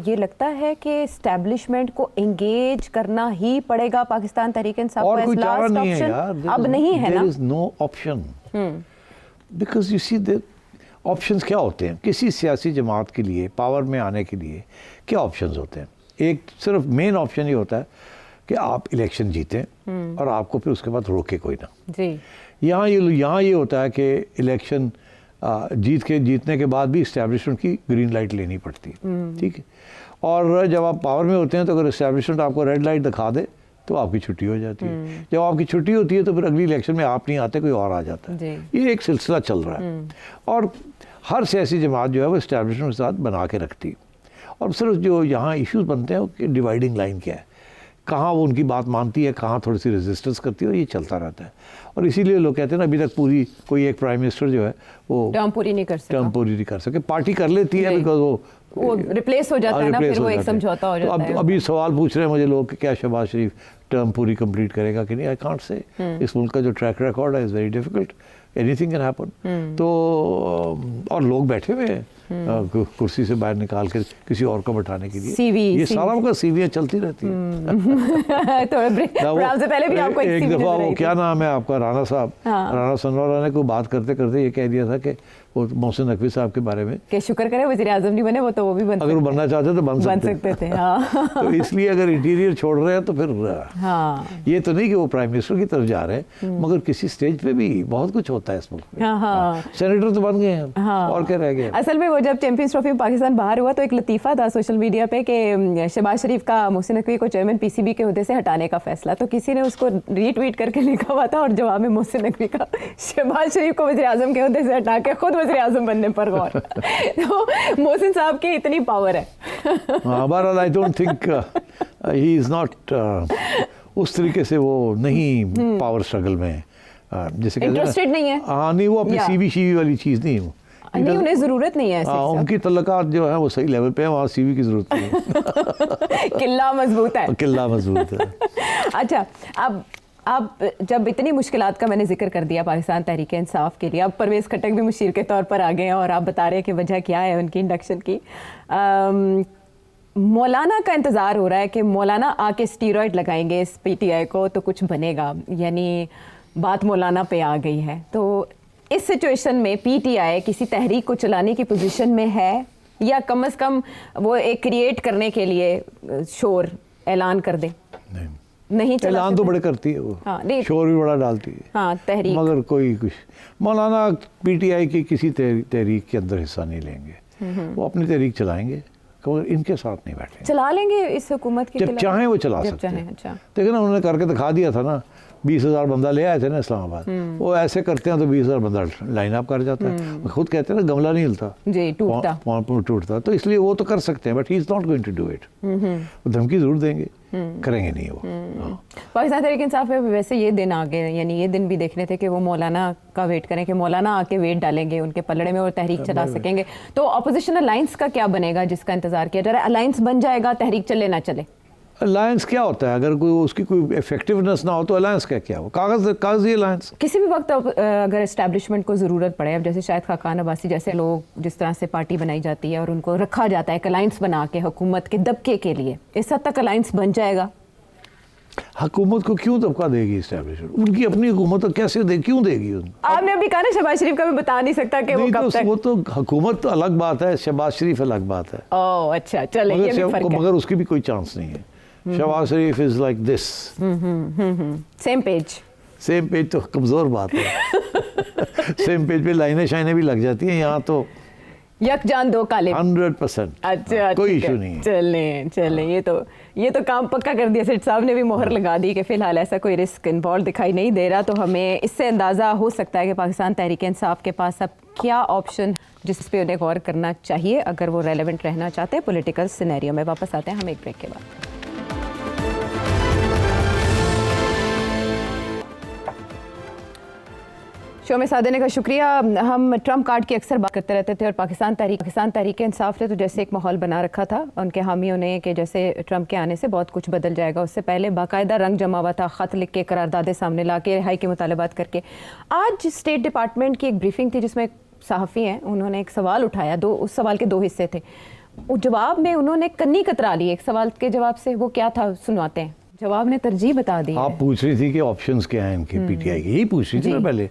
یہ لگتا ہے کہ اسٹیبلشمنٹ کو انگیج کرنا ہی پڑے گا پاکستان تحریک انصاف کو ایز لاسٹ آپشن؟ اب نہیں ہے نا, there is no option. Because you see the options کیا ہوتے ہیں کسی سیاسی جماعت کے لیے پاور میں آنے کے لیے, کیا آپشنز ہوتے ہیں؟ ایک صرف مین آپشن یہ ہوتا ہے کہ آپ الیکشن جیتیں اور آپ کو پھر اس کے بعد روکے کوئی نہ. جی, یہاں یہ ہوتا ہے کہ الیکشن جیتنے کے بعد بھی اسٹیبلشمنٹ کی گرین لائٹ لینی پڑتی ہے, ٹھیک ہے. اور جب آپ پاور میں ہوتے ہیں تو اگر اسٹیبلشمنٹ آپ کو ریڈ لائٹ دکھا دے تو آپ کی چھٹی ہو جاتی ہے. جب آپ کی چھٹی ہوتی ہے تو پھر اگلی الیکشن میں آپ نہیں آتے, کوئی اور آ جاتا ہے. یہ ایک سلسلہ چل رہا ہے, اور ہر سیاسی جماعت جو ہے وہ اسٹیبلشمنٹ کے ساتھ بنا کے رکھتی. اور صرف جو یہاں ایشوز بنتے ہیں کہ ڈیوائڈنگ لائن کیا ہے, کہاں وہ ان کی بات مانتی ہے, کہاں تھوڑی سی ریزسٹنس کرتی ہے, اور یہ چلتا رہتا ہے. اور اسی لیے لوگ کہتے ہیں نا ابھی تک پوری کوئی ایک پرائم منسٹر جو ہے وہ ٹرم پوری نہیں کر سکے. پارٹی کر لیتی ہے بیکاز وہ ریپلیس ہو جاتا ہے نا, پھر وہ ایک سمجھوتا ہو جاتا ہے. ابھی سوال پوچھ رہے ہیں مجھے لوگ کہ کیا شہباز شریف ٹرم پوری کمپلیٹ کرے گا کہ نہیں. I can't say. اس ملک کا جو ٹریک ریکارڈ ہے is very difficult, any thing can happen. تو اور لوگ بیٹھے ہوئے ہیں کرسی سے باہر نکال کے کسی اور کو بٹھانے کے لیے. یہ سارا کا سیویاں چلتی رہتی ہیں. ایک دفعہ وہ کیا نام ہے آپ کا, رانا صاحب, رانا سنورا نے کوئی بات کرتے کرتے یہ کہہ دیا تھا کہ وہ محسن نقوی صاحب کے بارے میں کہ شکر کرے وزیر اعظم نہیں بنے, وہ تو وہ بھی بن, اگر وہ بننا چاہتے تو بن سکتے تھے. تو اس لیے اگر انٹیریئر چھوڑ رہے ہیں تو پھر یہ تو نہیں کہ وہ پرائم منسٹر کی طرف جا رہے ہیں, مگر کسی سٹیج پہ بھی بہت کچھ ہوتا ہے اس ملک میں. سینیٹر تو بن گئے ہیں اور کیا رہ گئے. اصل میں وہ جب چیمپئنز ٹرافی میں پاکستان باہر ہوا تو ایک لطیفہ تھا سوشل میڈیا پہ کہ شہباز شریف کا محسن نقوی کو چیئرمین پی سی بی کے عہدے سے ہٹانے کا فیصلہ, تو کسی نے اس کو ری ٹویٹ کر کے لکھا ہوا تھا, اور جواب میں محسن نقوی کا شہباز شریف کو وزیر اعظم کے عہدے سے ہٹا کے خود وزیر اعظم بننے پر غور. تو محسن صاحب کی اتنی پاور ہے. بہرحال I don't think he is not اس طریقے سے وہ نہیں پاور اسٹرگل میں جیسے انٹرسٹڈ نہیں ہے. ہاں نہیں, وہ اپنی سی وی والی چیز نہیں ہے, انہیں ضرورت نہیں ہے. ان کی تعلقات جو ہیں وہ صحیح لیول پہ ہیں, وہاں سی وی کی ضرورت نہیں ہے. قلعہ مضبوط ہے, قلعہ مضبوط ہے. اچھا, اب جب اتنی مشکلات کا میں نے ذکر کر دیا پاکستان تحریک انصاف کے لیے, اب پرویز خٹک بھی مشیر کے طور پر آ گئے ہیں, اور آپ بتا رہے ہیں کہ وجہ کیا ہے ان کی انڈکشن کی. مولانا کا انتظار ہو رہا ہے کہ مولانا آ کے اسٹیرائڈ لگائیں گے اس پی ٹی آئی کو تو کچھ بنے گا, یعنی بات مولانا پہ آ گئی ہے. تو اس سچویشن میں پی ٹی آئی کسی تحریک کو چلانے کی پوزیشن میں ہے, یا کم از کم وہ ایک کریٹ کرنے کے لیے شور اعلان کر دے؟ نہیں, اعلان تو بڑے کرتی ہے وہ, شور بھی بڑا ڈالتی ہے, تحریک, مگر کوئی کچھ. مولانا پی ٹی آئی کی کسی تحریک کے اندر حصہ نہیں لیں گے, وہ اپنی تحریک چلائیں گے, ان کے ساتھ نہیں بیٹھیں. چلا لیں گے اس حکومت کے, جب چاہیں وہ چلا سکتے ہیں. دیکھیں نا, انہوں نے کر کے دکھا دیا تھا نا, 20,000 بندہ لے آئے تھے نا اسلام آباد, وہ ایسے کرتے ہیں تو 20,000 بندہ لائن اپ کر جاتا ہے. خود کہتے ہیں نا گملہ نہیں ہلتا, جی ٹوٹتا. تو اس لیے وہ تو کر سکتے ہیں, but he is not going to do it. وہ دھمکی ضرور دیں گے, کریں گے نہیں وہ. پاکستان تحریک انصاف میں ویسے یہ دن آ گئے, یعنی یہ دن بھی دیکھنے تھے کہ وہ مولانا کا ویٹ کریں کہ مولانا آ کے ویٹ ڈالیں گے ان کے پلڑے میں اور تحریک چلا سکیں گے. تو اپوزیشن الائنس کا کیا بنے گا جس کا انتظار کیا جا رہا ہے؟ الائنس بن جائے گا, تحریک چلے نہ چلے. الائنس کیا ہوتا ہے؟ اگر کوئی اس کی کوئی افیکٹونیس نہ ہو تو الائنس کیا ہو؟ کاغذی الائنس. کسی بھی وقت اگر اسٹیبلشمنٹ کو ضرورت پڑے, اب جیسے شاہد خاقان عباسی جیسے لوگ جس طرح سے پارٹی بنائی جاتی ہے اور ان کو رکھا جاتا ہے ایک الائنس بنا کے حکومت کے دبکے کے لیے, اس حد تک الائنس بن جائے گا. حکومت کو کیوں دبکا دے گی اسٹیبلشمنٹ؟ ان کی اپنی حکومت کیسے دے, کیوں دے گی؟ آپ نے ابھی کہا نا شہباز شریف کا بھی بتا نہیں سکتا کہ وہ کب تک. وہ تو حکومت تو الگ بات ہے, شہباز شریف الگ بات ہے. اوہ اچھا, چلیں یہ بھی فرق ہے. مگر اس کی بھی کوئی چانس نہیں ہے. Shahbaz Sharif is like this, same page تو کمزور بات ہے. سیم پیج پہ لائنیں شائنیں بھی لگ جاتی ہیں, یہاں تو یک جان دو کالے 100%. اچھا, کوئی ایشو نہیں ہے. چلیں یہ تو کام پکا کر دیا. سیٹ صاحب نے بھی مہر لگا دی کہ فی الحال ایسا کوئی رسک انوالو دکھائی نہیں دے رہا. تو ہمیں اس سے اندازہ ہو سکتا ہے کہ پاکستان تحریک انصاف کے پاس اب کیا آپشن جس پہ انہیں غور کرنا چاہیے اگر وہ ریلیونٹ رہنا چاہتے ہیں پولیٹیکل سینیریو میں. واپس آتے ہیں ہم ایک بریک کے بعد. شو میں ساتھ دینے کا شکریہ. ہم ٹرمپ کارڈ کی اکثر بات کرتے رہتے تھے, اور پاکستان تحریک انصاف نے تو جیسے ایک ماحول بنا رکھا تھا ان کے حامیوں نے کہ جیسے ٹرمپ کے آنے سے بہت کچھ بدل جائے گا. اس سے پہلے باقاعدہ رنگ جما ہوا تھا, خط لکھ کے, قراردادیں سامنے لا کے, رہائی کے مطالبات کر کے. آج اسٹیٹ ڈپارٹمنٹ کی ایک بریفنگ تھی جس میں صحافی ہیں, انہوں نے ایک سوال اٹھایا, اس سوال کے 2 حصے تھے. جواب میں انہوں نے کنی کترا لی ایک سوال کے جواب سے. وہ کیا تھا سنواتے ہیں. جواب نے ترجیح بتا دی. آپ پوچھ رہی تھی کہ آپشنز کیا ہیں ان کے پی ٹی آئی کے, یہی پوچھ رہی تھی نا پہلے.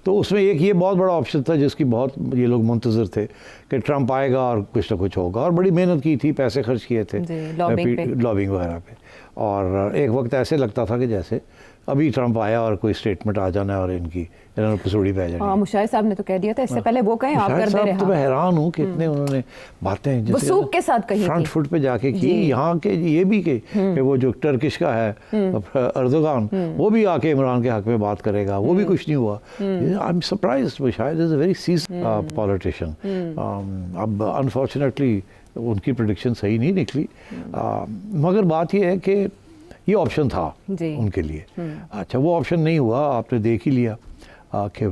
تو اس میں ایک یہ بہت بڑا آپشن تھا جس کی بہت یہ لوگ منتظر تھے کہ ٹرمپ آئے گا اور کچھ نہ کچھ ہوگا, اور بڑی محنت کی تھی, پیسے خرچ کیے تھے لابنگ وغیرہ پہ. اور ایک وقت ایسے لگتا تھا کہ جیسے ابھی ٹرمپ آیا اور کوئی اسٹیٹمنٹ آ جانا ہے اور انہوں نے پسوڑی پہ جانی. مشاہد صاحب نے تو کہہ دیا تھا اس سے پہلے وہ کہیں آپ کر دے رہے. تو میں حیران ہوں کہ اتنے انہوں نے باتیں وثوق کے ساتھ کہی فرنٹ فٹ پہ جا کے کی. یہاں کے یہ بھی کہ وہ جو ٹرکش کا ہے اردوغان وہ بھی آ کے عمران کے حق میں بات کرے گا, وہ بھی کچھ نہیں ہوا. I am surprised. Mushahid is a very seasoned politician. اب انفارچونیٹلی ان کی پریڈکشن صحیح نہیں نکلی, مگر بات یہ ہے کہ یہ آپشن تھا ان کے لیے. اچھا وہ آپشن نہیں ہوا, آپ نے دیکھ ہی لیا کہ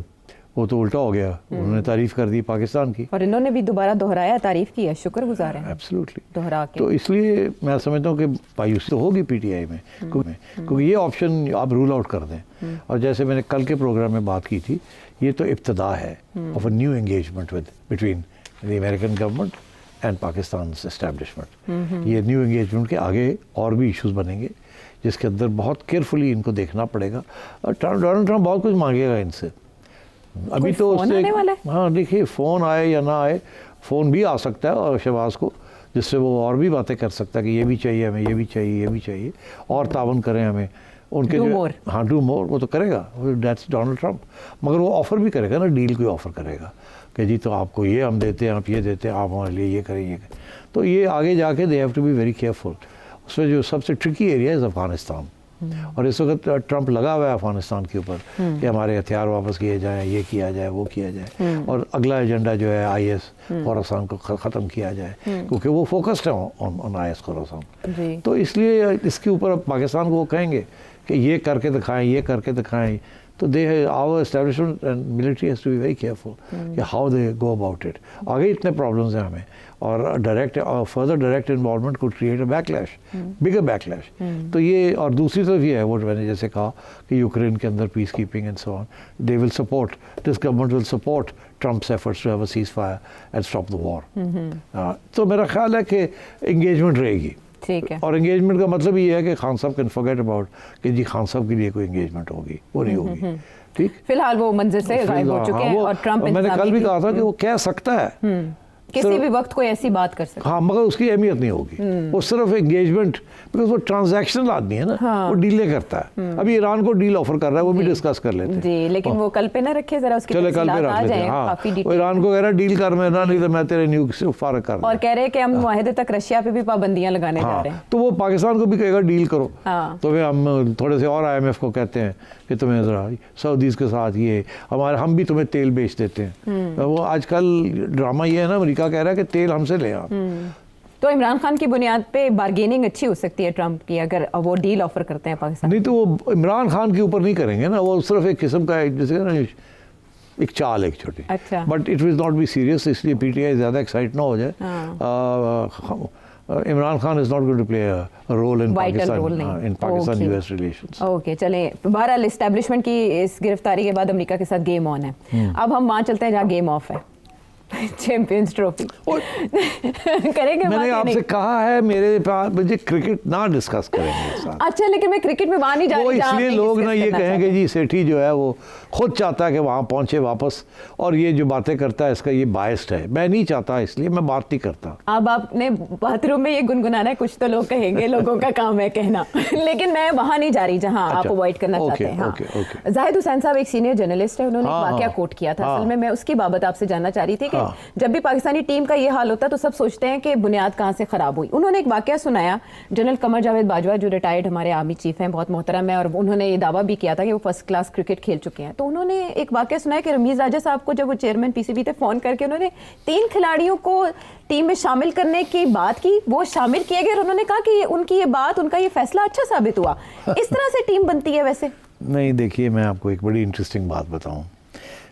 وہ تو الٹا ہو گیا. انہوں نے تعریف کر دی پاکستان کی, اور انہوں نے بھی دوبارہ دہرایا, تعریف کی ہے, شکر گزار ہیں ایبسلیوٹلی دہرا کے. تو اس لیے میں سمجھتا ہوں کہ مایوسی تو ہوگی پی ٹی آئی میں, کیونکہ یہ آپشن آپ رول آؤٹ کر دیں. اور جیسے میں نے کل کے پروگرام میں بات کی تھی, یہ تو ابتدا ہے of a new engagement between the American government and Pakistan establishment. یہ نیو انگیجمنٹ کے آگے اور بھی ایشوز بنیں گے جس کے اندر بہت کیئرفلی ان کو دیکھنا پڑے گا. ڈونلڈ ٹرمپ بہت کچھ مانگے گا ان سے. ابھی تو اس سے ہاں دیکھیے فون آئے یا نہ آئے, فون بھی آ سکتا ہے اور شہباز کو, جس سے وہ اور بھی باتیں کر سکتا ہے کہ یہ بھی چاہیے ہمیں, یہ بھی چاہیے, یہ بھی چاہیے, اور تعاون کریں ہمیں ان کے. ہاں ڈو مور, وہ تو کرے گا, دیٹس ڈونلڈ ٹرمپ. مگر وہ آفر بھی کرے گا نا, ڈیل کوئی آفر کرے گا کہ جی تو آپ کو یہ ہم دیتے ہیں, آپ یہ دیتے ہیں, آپ ہمارے لیے یہ کریں, یہ کریں. تو یہ آگے جا کے they have to be very careful. اس میں جو سب سے ٹرکی ایریا ہے افغانستان, اور اس وقت ٹرمپ لگا ہوا ہے افغانستان کے اوپر کہ ہمارے ہتھیار واپس کیے جائیں, یہ کیا جائے, وہ کیا جائے, اور اگلا ایجنڈا جو ہے آئی ایس خوراسان کو ختم کیا جائے, کیونکہ وہ فوکسڈ ہے آن آئی ایس خوراسان. تو اس لیے اس کے اوپر اب پاکستان کو وہ کہیں گے کہ یہ کر کے دکھائیں, یہ کر کے دکھائیں. تو our establishment and military has to be very careful کہ how they go about it. آگے اتنے پرابلمز ہیں ہمیں, اور further direct involvement could create a backlash, bigger backlash. تو یہ, اور دوسری طرف یہ ہے وہ میں نے جیسے کہا کہ یوکرین کے اندر peacekeeping and so on, they will support, this government will support Trump's efforts to have a ceasefire and stop the war. تو میرا خیال ہے کہ انگیجمنٹ رہے گی. ٹھیک ہے. اور انگیجمنٹ کا مطلب یہ ہے کہ خان صاحب کین فرگیٹ اباؤٹ کہ جی خان صاحب کے لیے کوئی انگیجمنٹ ہوگی, وہ نہیں ہوگی. ٹھیک, فی الحال وہ منظر سے غائب ہو چکے ہیں. اور ٹرمپ, میں نے کل بھی کہا تھا کہ وہ کہہ سکتا ہے کسی بھی وقت کوئی ایسی بات کر سکتا ہے, ہاں, مگر اس کی اہمیت نہیں ہوگی. وہ صرف انگیجمنٹ, بیکاز وہ ٹرانزیکشنل آدمی ہے نا, وہ ڈیلیں کرتا ہے. ابھی ایران کو ڈیل آفر کر رہا ہے, وہ بھی ڈسکس کر لیتے ہیں. جی, لیکن وہ کل پہ نہ رکھے ذرا, اس کی چلے کل پہ رکھ لیتے ہیں. ہاں, وہ ایران کو کہہ رہا ہے ڈیل کر, میں نہ, نہیں تو میں تیرے نیوک سے فارغ کر دوں. اور کہہ رہے ہیں کہ ہم معاہدے تک رشیا پہ بھی پابندیاں لگانے جا رہے ہیں. تو وہ پاکستان کو بھی کہے گا ڈیل کرو. تو پھر ہم تھوڑے سے اور IMF کو کہتے ہیں کہ تمہیں ذرا سعودیز کے ساتھ یہ ہم بھی تمہیں تیل بیچ دیتے ہیں. وہ آج کل ڈرامہ یہ ہے نا, امریکہ کہہ رہا ہے کہ تیل ہم سے لے آپ. تو عمران خان کی بنیاد پہ بارگیننگ اچھی ہو سکتی ہے ٹرمپ کی, اگر وہ ڈیل آفر کرتے ہیں پاکستان. نہیں تو وہ عمران خان کے اوپر نہیں کریں گے نا, وہ صرف ایک قسم کا جیسے نا ایک چال ایک چھوٹی. اچھا, but it will not be serious, اس لیے پی ٹی آئی زیادہ ایکسائٹ نہ ہو جائے. Imran Khan is not going to play a role in Pakistan U S relations. Okay, چلیں, بہرحال اسٹیبلشمنٹ کی اس گرفتاری کے بعد امریکہ کے ساتھ گیم آن ہے. اب ہم وہاں چلتے ہیں جہاں گیم آف ہے, چیمپئنز ٹرافی. کریں گے, میں نے آپ سے کہا ہے میرے پاس مجھے کرکٹ نہ ڈسکس کریں گے. اچھا, لیکن میں کرکٹ میں وہاں نہیں جا رہی. وہ اس لیے لوگ نا یہ کہیں گے جی سیٹھی جو ہے وہ خود چاہتا ہے کہ وہاں پہنچے واپس, اور یہ جو باتیں کرتا ہے اس کا یہ بائسڈ ہے. میں نہیں چاہتا, اس لیے میں بات نہیں کرتا. اب آپ نے باتھ روم میں یہ گنگنانا ہے, کچھ تو لوگ کہیں گے, لوگوں کا کام ہے کہنا, لیکن میں وہاں نہیں جا رہی جہاں آپ اوائڈ کرنا چاہتے ہیں. ہاں, زاہد حسین صاحب ایک سینئر جرنلسٹ ہے, انہوں نے ایک واقعہ کوٹ کیا تھا. اصل میں اس کی بابت آپ سے جاننا چاہ رہی تھی کہ جب بھی پاکستانی ٹیم کا یہ حال ہوتا ہے تو سب سوچتے ہیں کہ بنیاد کہاں سے خراب ہوئی. انہوں نے ایک واقعہ سنایا, جنرل قمر جاوید باجوہ جو ریٹائرڈ ہمارے آرمی چیف ہیں, بہت محترم ہے, اور انہوں نے یہ دعویٰ بھی کیا تھا کہ وہ فرسٹ کلاس کرکٹ کھیل چکے ہیں. تو انہوں نے ایک واقعہ سنایا کہ رمیز راجہ صاحب کو جب وہ چیئرمین پی سی بی تھے, فون کر کے انہوں نے 3 کھلاڑیوں کو ٹیم میں شامل کرنے کی بات کی, وہ شامل کیے گئے, اور انہوں نے کہا کہ ان کی یہ بات, ان کا یہ فیصلہ اچھا ثابت ہوا. اس طرح سے ٹیم بنتی ہے ویسے؟ نہیں, دیکھیے میں آپ کو ایک بڑی انٹرسٹنگ بات بتاؤں.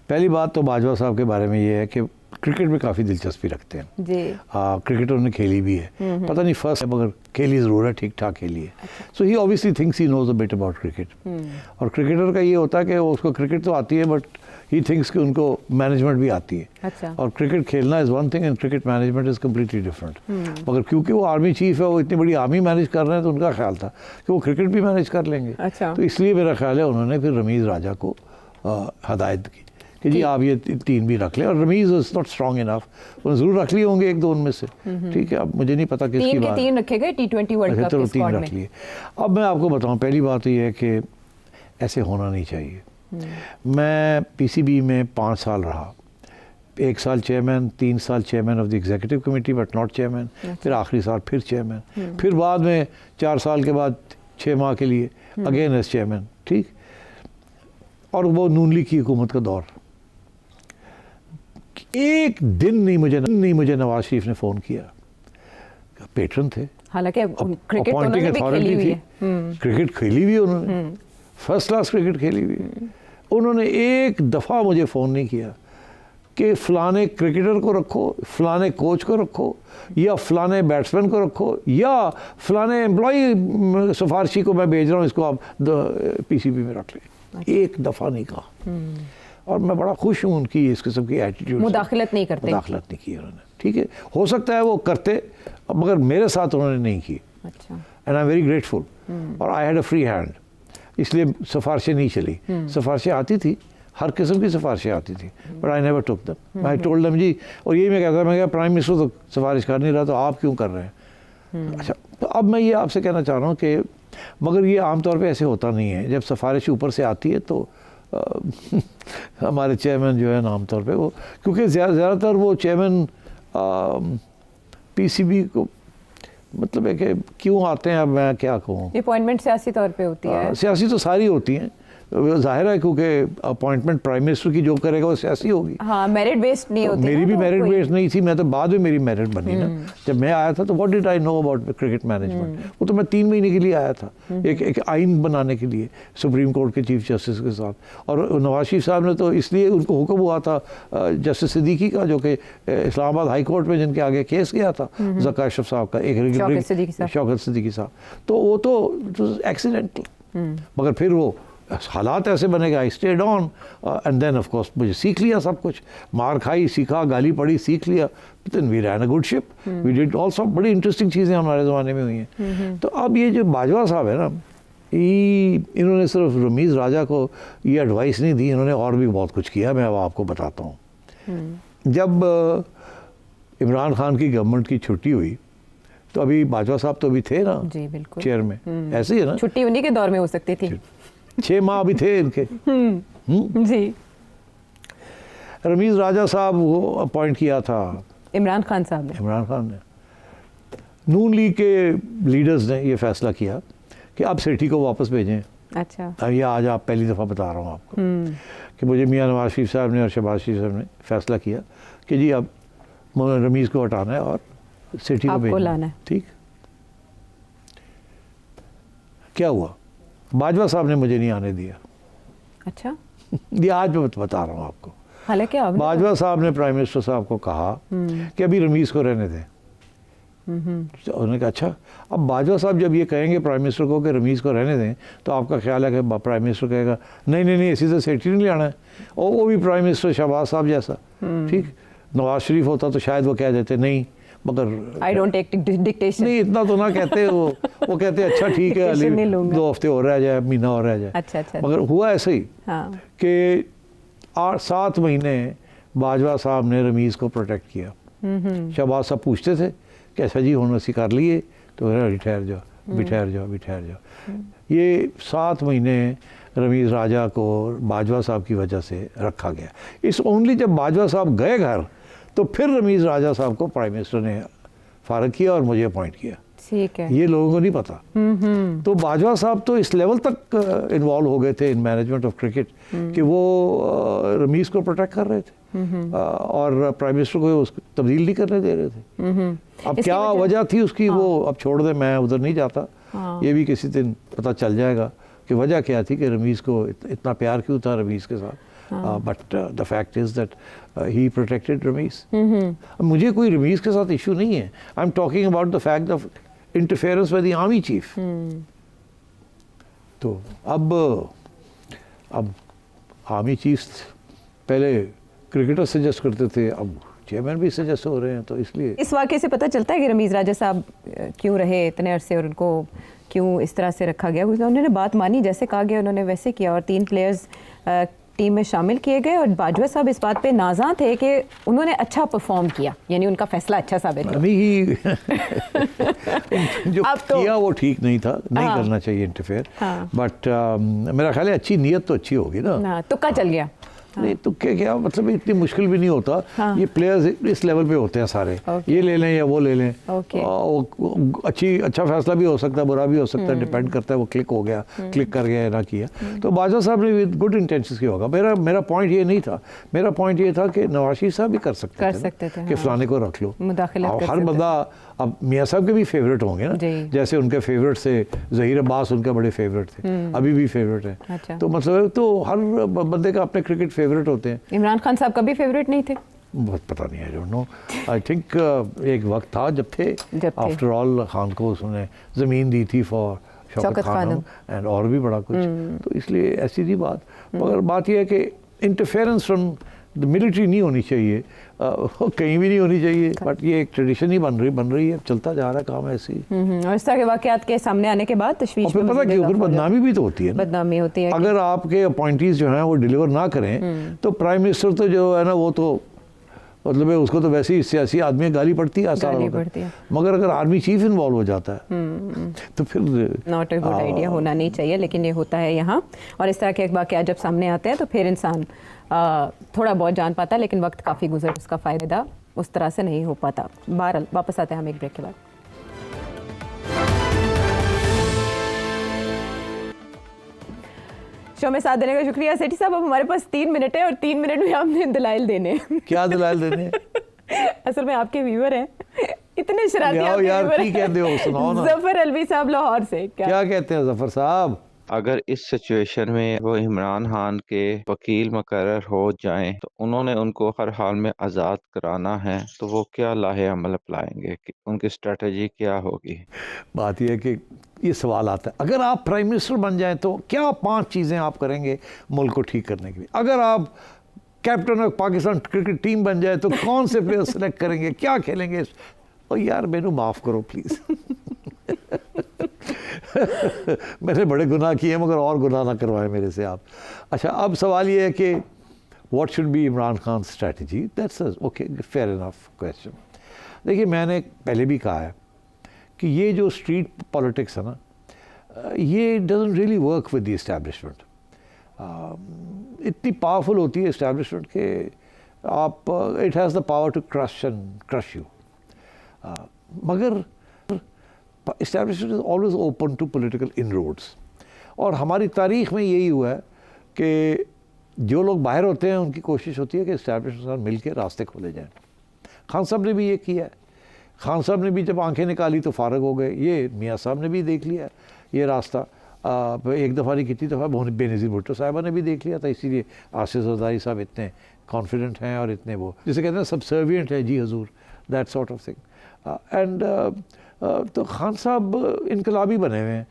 پہلی بات تو باجوہ صاحب کے بارے میں یہ ہے کہ کرکٹ میں کافی دلچسپی رکھتے ہیں. جی, کرکٹ انہوں نے کھیلی بھی ہے, پتہ نہیں فرسٹ ہے مگر کھیلی ضرور ہے, ٹھیک ٹھاک کھیلی ہے. So he obviously thinks he knows a bit about cricket. اور کرکٹر کا یہ ہوتا ہے کہ اس کو کرکٹ تو آتی ہے, بٹ ہی تھنکس کہ ان کو مینجمنٹ بھی آتی ہے. اچھا, اور کرکٹ کھیلنا is one thing and cricket management is completely different. مگر کیونکہ وہ آرمی چیف ہے, وہ اتنی بڑی آرمی مینیج کر رہے ہیں, تو ان کا خیال تھا کہ وہ کرکٹ بھی مینیج کر لیں گے. اچھا, تو اس لیے میرا خیال ہے انہوں نے پھر رمیز راجہ کو ہدایت کی کہ جی آپ یہ 3 بھی رکھ لیں, اور Rameez is not strong enough, انہوں نے ضرور رکھ لیے ہوں گے 1-2 ان میں سے, ٹھیک ہے. اب مجھے نہیں پتا کس کی بات, 3 رکھے گئے T20 ورلڈ کپ کے اسکواڈ میں. رکھ لیے. اب میں آپ کو بتاؤں, پہلی بات یہ ہے کہ ایسے ہونا نہیں چاہیے. میں PCB میں 5 سال رہا, 1 سال چیئرمین, 3 سال chairman of the executive committee but not chairman, پھر آخری سال پھر چیئرمین, پھر بعد میں 4 سال کے بعد 6 ماہ کے لیے اگین ایز چیئرمین, ٹھیک. اور وہ نون لیگ کی حکومت کا دور. ایک دن نہیں مجھے نواز شریف نے فون کیا. پیٹرن تھے, حالانکہ کرکٹ اپوائنٹنگ اتھارٹی تھی, کرکٹ کھیلی ہوئی انہوں نے, فرسٹ کلاس کرکٹ کھیلی ہوئی. انہوں نے ایک دفعہ مجھے فون نہیں کیا کہ فلانے کرکٹر کو رکھو, فلانے کوچ کو رکھو, یا فلانے بیٹسمین کو رکھو, یا فلانے امپلائی سفارشی کو میں بھیج رہا ہوں, اس کو آپ PCB میں رکھ لیں. ایک دفعہ نہیں کہا. اور میں بڑا خوش ہوں ان کی اس قسم کی ایٹیٹیوڈ, مداخلت نہیں کرتے, مداخلت نہیں کی انہوں نے, ٹھیک ہے. ہو سکتا ہے وہ کرتے, مگر میرے ساتھ انہوں نے نہیں کی. اچھا. And I am very grateful. اور I had a free hand, اس لیے سفارشیں نہیں چلی. سفارشیں آتی تھی, ہر قسم کی سفارشیں آتی تھی, but I never took them. I told them جی, اور یہی میں کہتا, میں کہا پرائم منسٹر تو سفارش کر نہیں رہا, تو آپ کیوں کر رہے ہیں. اچھا, تو اب میں یہ آپ سے کہنا چاہ رہا ہوں کہ مگر یہ عام طور پہ ایسے ہوتا نہیں ہے. جب سفارش اوپر سے آتی ہے تو ہمارے چیئرمین جو ہے عام طور پہ وہ, کیونکہ زیادہ تر وہ چیئرمین PCB کو مطلب ہے کہ کیوں آتے ہیں, اب میں کیا کہوں, اپوائنٹمنٹ سیاسی طور پہ ہوتی ہے. سیاسی تو ساری ہوتی ہیں, ظاہر ہے, کیونکہ اپوائنٹمنٹ پرائم منسٹر کی جو کرے گا وہ سیاسی ہوگی. ہاں, میرٹ بیسڈ نہیں ہوتی. میری بھی میرٹ بیسڈ نہیں تھی, میں تو بعد میں میری میرٹ بنی نا. جب میں آیا تھا تو what did I know about cricket management. وہ تو میں 3 مہینے کے لیے آیا تھا, ایک آئین بنانے کے لیے سپریم کورٹ کے چیف جسٹس کے ساتھ. اور نواز شریف صاحب نے تو اس لیے ان کو حکم ہوا تھا جسٹس صدیقی کا, جو کہ اسلام آباد ہائی کورٹ میں جن کے آگے کیس گیا تھا, ذکا اشرف صاحب کا, شوکت صدیقی صاحب, تو وہ تو ایکسیڈنٹل. مگر پھر وہ حالات ایسے بنے گا, I stayed on, and then of course مجھے سیکھ لیا سب کچھ, مار کھائی, سیکھا, گالی پڑی, سیکھ لیا, then we ran a good ship, we did also. بڑی انٹرسٹنگ چیزیں ہمارے زمانے میں ہوئی ہیں. تو اب یہ جو باجوہ صاحب ہے نا, انہوں نے صرف رمیز راجہ کو یہ ایڈوائس نہیں دی, انہوں نے اور بھی بہت کچھ کیا. میں اب آپ کو بتاتا ہوں. جب عمران خان کی گورنمنٹ کی چھٹی ہوئی تو ابھی باجوہ صاحب تو ابھی تھے نا, جی بالکل, چیئر میں, ایسے ہی ہے نا, چھٹی انہی کے دور میں ہو سکتی تھی. 6 ماہ بھی تھے ان کے. جی. رمیز راجہ صاحب وہ اپوائنٹ کیا تھا عمران خان صاحب نے. عمران خان نے. نون لیگ کے لیڈرز نے یہ فیصلہ کیا کہ اب سیٹھی کو واپس بھیجیں. اچھا. یہ آج آپ پہلی دفعہ بتا رہا ہوں آپ کو کہ مجھے میاں نواز شریف صاحب نے اور شہباز شریف صاحب نے فیصلہ کیا کہ جی اب رمیز کو ہٹانا ہے اور سیٹھی کو بھیجنا ہے. ٹھیک. کیا ہوا, باجوہ صاحب نے مجھے نہیں آنے دیا. اچھا. یہ آج میں بتا رہا ہوں آپ کو. حالانکہ باجوہ صاحب نے پرائم منسٹر صاحب کو کہا کہ ابھی رمیز کو رہنے دیں. انہوں نے کہا اچھا. اب باجوہ صاحب جب یہ کہیں گے پرائم منسٹر کو کہ رمیز کو رہنے دیں, تو آپ کا خیال ہے کہ پرائم منسٹر کہے گا نہیں اسی سے سیٹھی نہیں لانا ہے, اور وہ بھی پرائم منسٹر شہباز صاحب جیسا. ٹھیک. نواز شریف ہوتا تو شاید وہ کہہ دیتے نہیں, مگر I don't take dictation. نہیں اتنا تو نہ کہتے. وہ کہتے اچھا ٹھیک ہے علی 2 ہفتے اور رہ جائے, مہینہ اور رہ جائے. اچھا. مگر ہوا ایسے ہی کہ 7 مہینے باجوہ صاحب نے رمیز کو پروٹیکٹ کیا. شہباز صاحب پوچھتے تھے کہ اچھا جی ہوں اسی کر لیے, تو ٹھہر جاؤ. یہ 7 مہینے رمیز راجہ کو باجوہ صاحب کی وجہ سے رکھا گیا. اس اونلی جب باجوہ صاحب گئے گھر تو پھر رمیز راجہ صاحب کو پرائم منسٹر نے فارغ کیا اور مجھے اپوائنٹ کیا. ٹھیک ہے. یہ لوگوں کو نہیں پتا. تو باجوہ صاحب تو اس لیول تک انوالو ہو گئے تھے ان مینجمنٹ آف کرکٹ کہ وہ رمیز کو پروٹیکٹ کر رہے تھے اور پرائم منسٹر کو اس تبدیل نہیں کرنے دے رہے تھے. اب کیا وجہ تھی اس کی, وہ اب چھوڑ دیں, میں ادھر نہیں جاتا. یہ بھی کسی دن پتہ چل جائے گا کہ وجہ کیا تھی کہ رمیز کو اتنا پیار کیوں تھا رمیز کے ساتھ. But the fact is that he protected Rameez. مجھے کوئی رمیز کے ساتھ ایشو نہیں ہے. I am talking about the fact of interference by the army chief. تو اب آرمی چیف پہلے کرکٹر سجیسٹ کرتے تھے, اب چیئرمین بھی سجیسٹ ہو رہے ہیں. تو اس لیے اس واقعے سے پتہ چلتا ہے کہ رمیز راجہ صاحب کیوں رہے اتنے عرصے اور ان کو کیوں اس طرح سے رکھا گیا. انہوں نے بات مانی, جیسے کہا گیا انہوں نے ویسے کیا, اور 3 پلیئرز ٹیم میں شامل کیے گئے, اور باجوہ صاحب اس بات پہ نازاں تھے کہ انہوں نے اچھا پرفارم کیا, یعنی ان کا فیصلہ اچھا ثابت ہوا. جو کیا وہ ٹھیک نہیں تھا, نہیں کرنا چاہیے انٹرفیئر, بٹ میرا خیال ہے اچھی نیت تو اچھی ہوگی نا. تکا چل گیا. نہیں تو کیا مطلب اتنی مشکل بھی نہیں ہوتا, یہ پلیئرز اس لیول پہ ہوتے ہیں سارے, یہ لے لیں یا وہ لے لیں, اچھا فیصلہ بھی ہو سکتا ہے, برا بھی ہو سکتا ہے, ڈیپینڈ کرتا ہے وہ کلک ہو گیا, کلک کر گیا یا نہ کیا. تو باجوہ صاحب نے گڈ انٹینشنز کیا ہوگا. میرا پوائنٹ یہ نہیں تھا, میرا پوائنٹ یہ تھا کہ نواز شریف صاحب بھی کر سکتے تھے کہ فلانے کو رکھ لو. ہر بندہ, اب میاں صاحب کے بھی فیوریٹ ہوں گے نا, جیسے ان کے فیوریٹ سے ظہیر عباس ان کے بڑے فیوریٹ تھے, ابھی بھی فیوریٹ ہیں. تو مطلب تو ہر بندے کا اپنے کرکٹ فیوریٹ ہوتے ہیں. عمران خان صاحب کبھی فیوریٹ نہیں تھے؟ بہت پتہ نہیں, آئی ڈونٹ نو. آئی تھنک ایک وقت تھا جب تھے, آفٹر آل خان کو اس نے زمین دی تھی فار شوکت خانم اینڈ اور بھی بڑا کچھ, تو اس لیے ایسی تھی بات. مگر بات یہ ہے کہ انٹرفیئرنس فرام ملٹری نہیں ہونی چاہیے, کہیں بھی نہیں ہونی چاہیے, بٹ یہ ایک ٹریڈیشن ہی بن رہی ہے, چلتا جا رہا ہے کام ایسے ہی. اور اس طرح کے واقعات کے سامنے آنے کے بعد تشویش میں پتہ کیوں, پھر بدنامی بھی تو ہوتی ہے نا. بدنامی ہوتی ہے. اگر آپ کے اپوائنٹیز جو ہیں وہ ڈیلیور نہ کریں تو پرائم منسٹر تو جو ہے نا وہ تو مطلب اس کو تو ویسے ہی سیاسی آدمی گالی پڑتی ہے, مگر اگر آرمی چیف انوالو ہو جاتا ہے تو پھر ناٹ اے گڈ آئیڈیا, ہونا نہیں چاہیے, لیکن یہ ہوتا ہے یہاں. اور اس طرح کے واقعات جب سامنے آتے ہیں تو پھر انسان تھوڑا بہت جان پاتا ہے, لیکن وقت کافی گزر اس کا فائدہ اس طرح سے نہیں ہو پاتا. بہرحال واپس آتے ہیں ہم ایک بریک کے بعد. شو میں ساتھ دینے کا شکریہ سیٹھی صاحب. اب ہمارے پاس 3 منٹ ہے, اور 3 منٹ میں آپ نے دلائل دینے. کیا دلائل دینے؟ اصل میں آپ کے ویور ہیں, اتنے شرارتی یار, کی کہتے ہو, سناؤ نا. ظفر الوی صاحب لاہور سے. کیا کہتے ہیں ظفر صاحب؟ اگر اس سچویشن میں وہ عمران خان کے وکیل مقرر ہو جائیں تو انہوں نے ان کو ہر حال میں آزاد کرانا ہے, تو وہ کیا لاہے عمل اپلائیں گے, ان کی اسٹریٹجی کیا ہوگی؟ بات یہ ہے کہ یہ سوال آتا ہے, اگر آپ پرائم منسٹر بن جائیں تو کیا 5 چیزیں آپ کریں گے ملک کو ٹھیک کرنے کے لیے؟ اگر آپ captain of Pakistan cricket team بن جائے تو کون سے پلیئر سلیکٹ کریں گے, کیا کھیلیں گے؟ اور یار مینو معاف کرو پلیز, میں نے بڑے گناہ کیے ہیں, مگر اور گناہ نہ کروائے میرے سے آپ. اچھا, اب سوال یہ ہے کہ what should be Imran Khan strategy? That's okay, fair enough question. دیکھیے, میں نے پہلے بھی کہا ہے کہ یہ جو اسٹریٹ پالیٹکس ہے نا, یہ doesn't really work with the establishment. اتنی پاورفل ہوتی ہے اسٹیبلشمنٹ کہ آپ it has the power to crush you. مگر establishment is always open to political inroads, اور ہماری تاریخ میں یہی ہوا ہے کہ جو لوگ باہر ہوتے ہیں ان کی کوشش ہوتی ہے کہ اسٹیبلشمنٹ کے ساتھ مل کے راستے کھولے جائیں. خان صاحب نے بھی یہ کیا ہے. خان صاحب نے بھی جب آنکھیں نکالی تو فارغ ہو گئے. یہ میاں صاحب نے بھی دیکھ لیا یہ راستہ, ایک دفعہ نہیں کتنی دفعہ بے نظیر بھٹو صاحبہ نے بھی دیکھ لیا تھا. اسی لیے آصف زرداری صاحب اتنے کانفیڈنٹ ہیں اور اتنے وہ جسے کہتے ہیں سبسروینٹ ہے, جی حضور, that sort of thing. And تو خان صاحب انقلابی بنے ہوئے ہیں.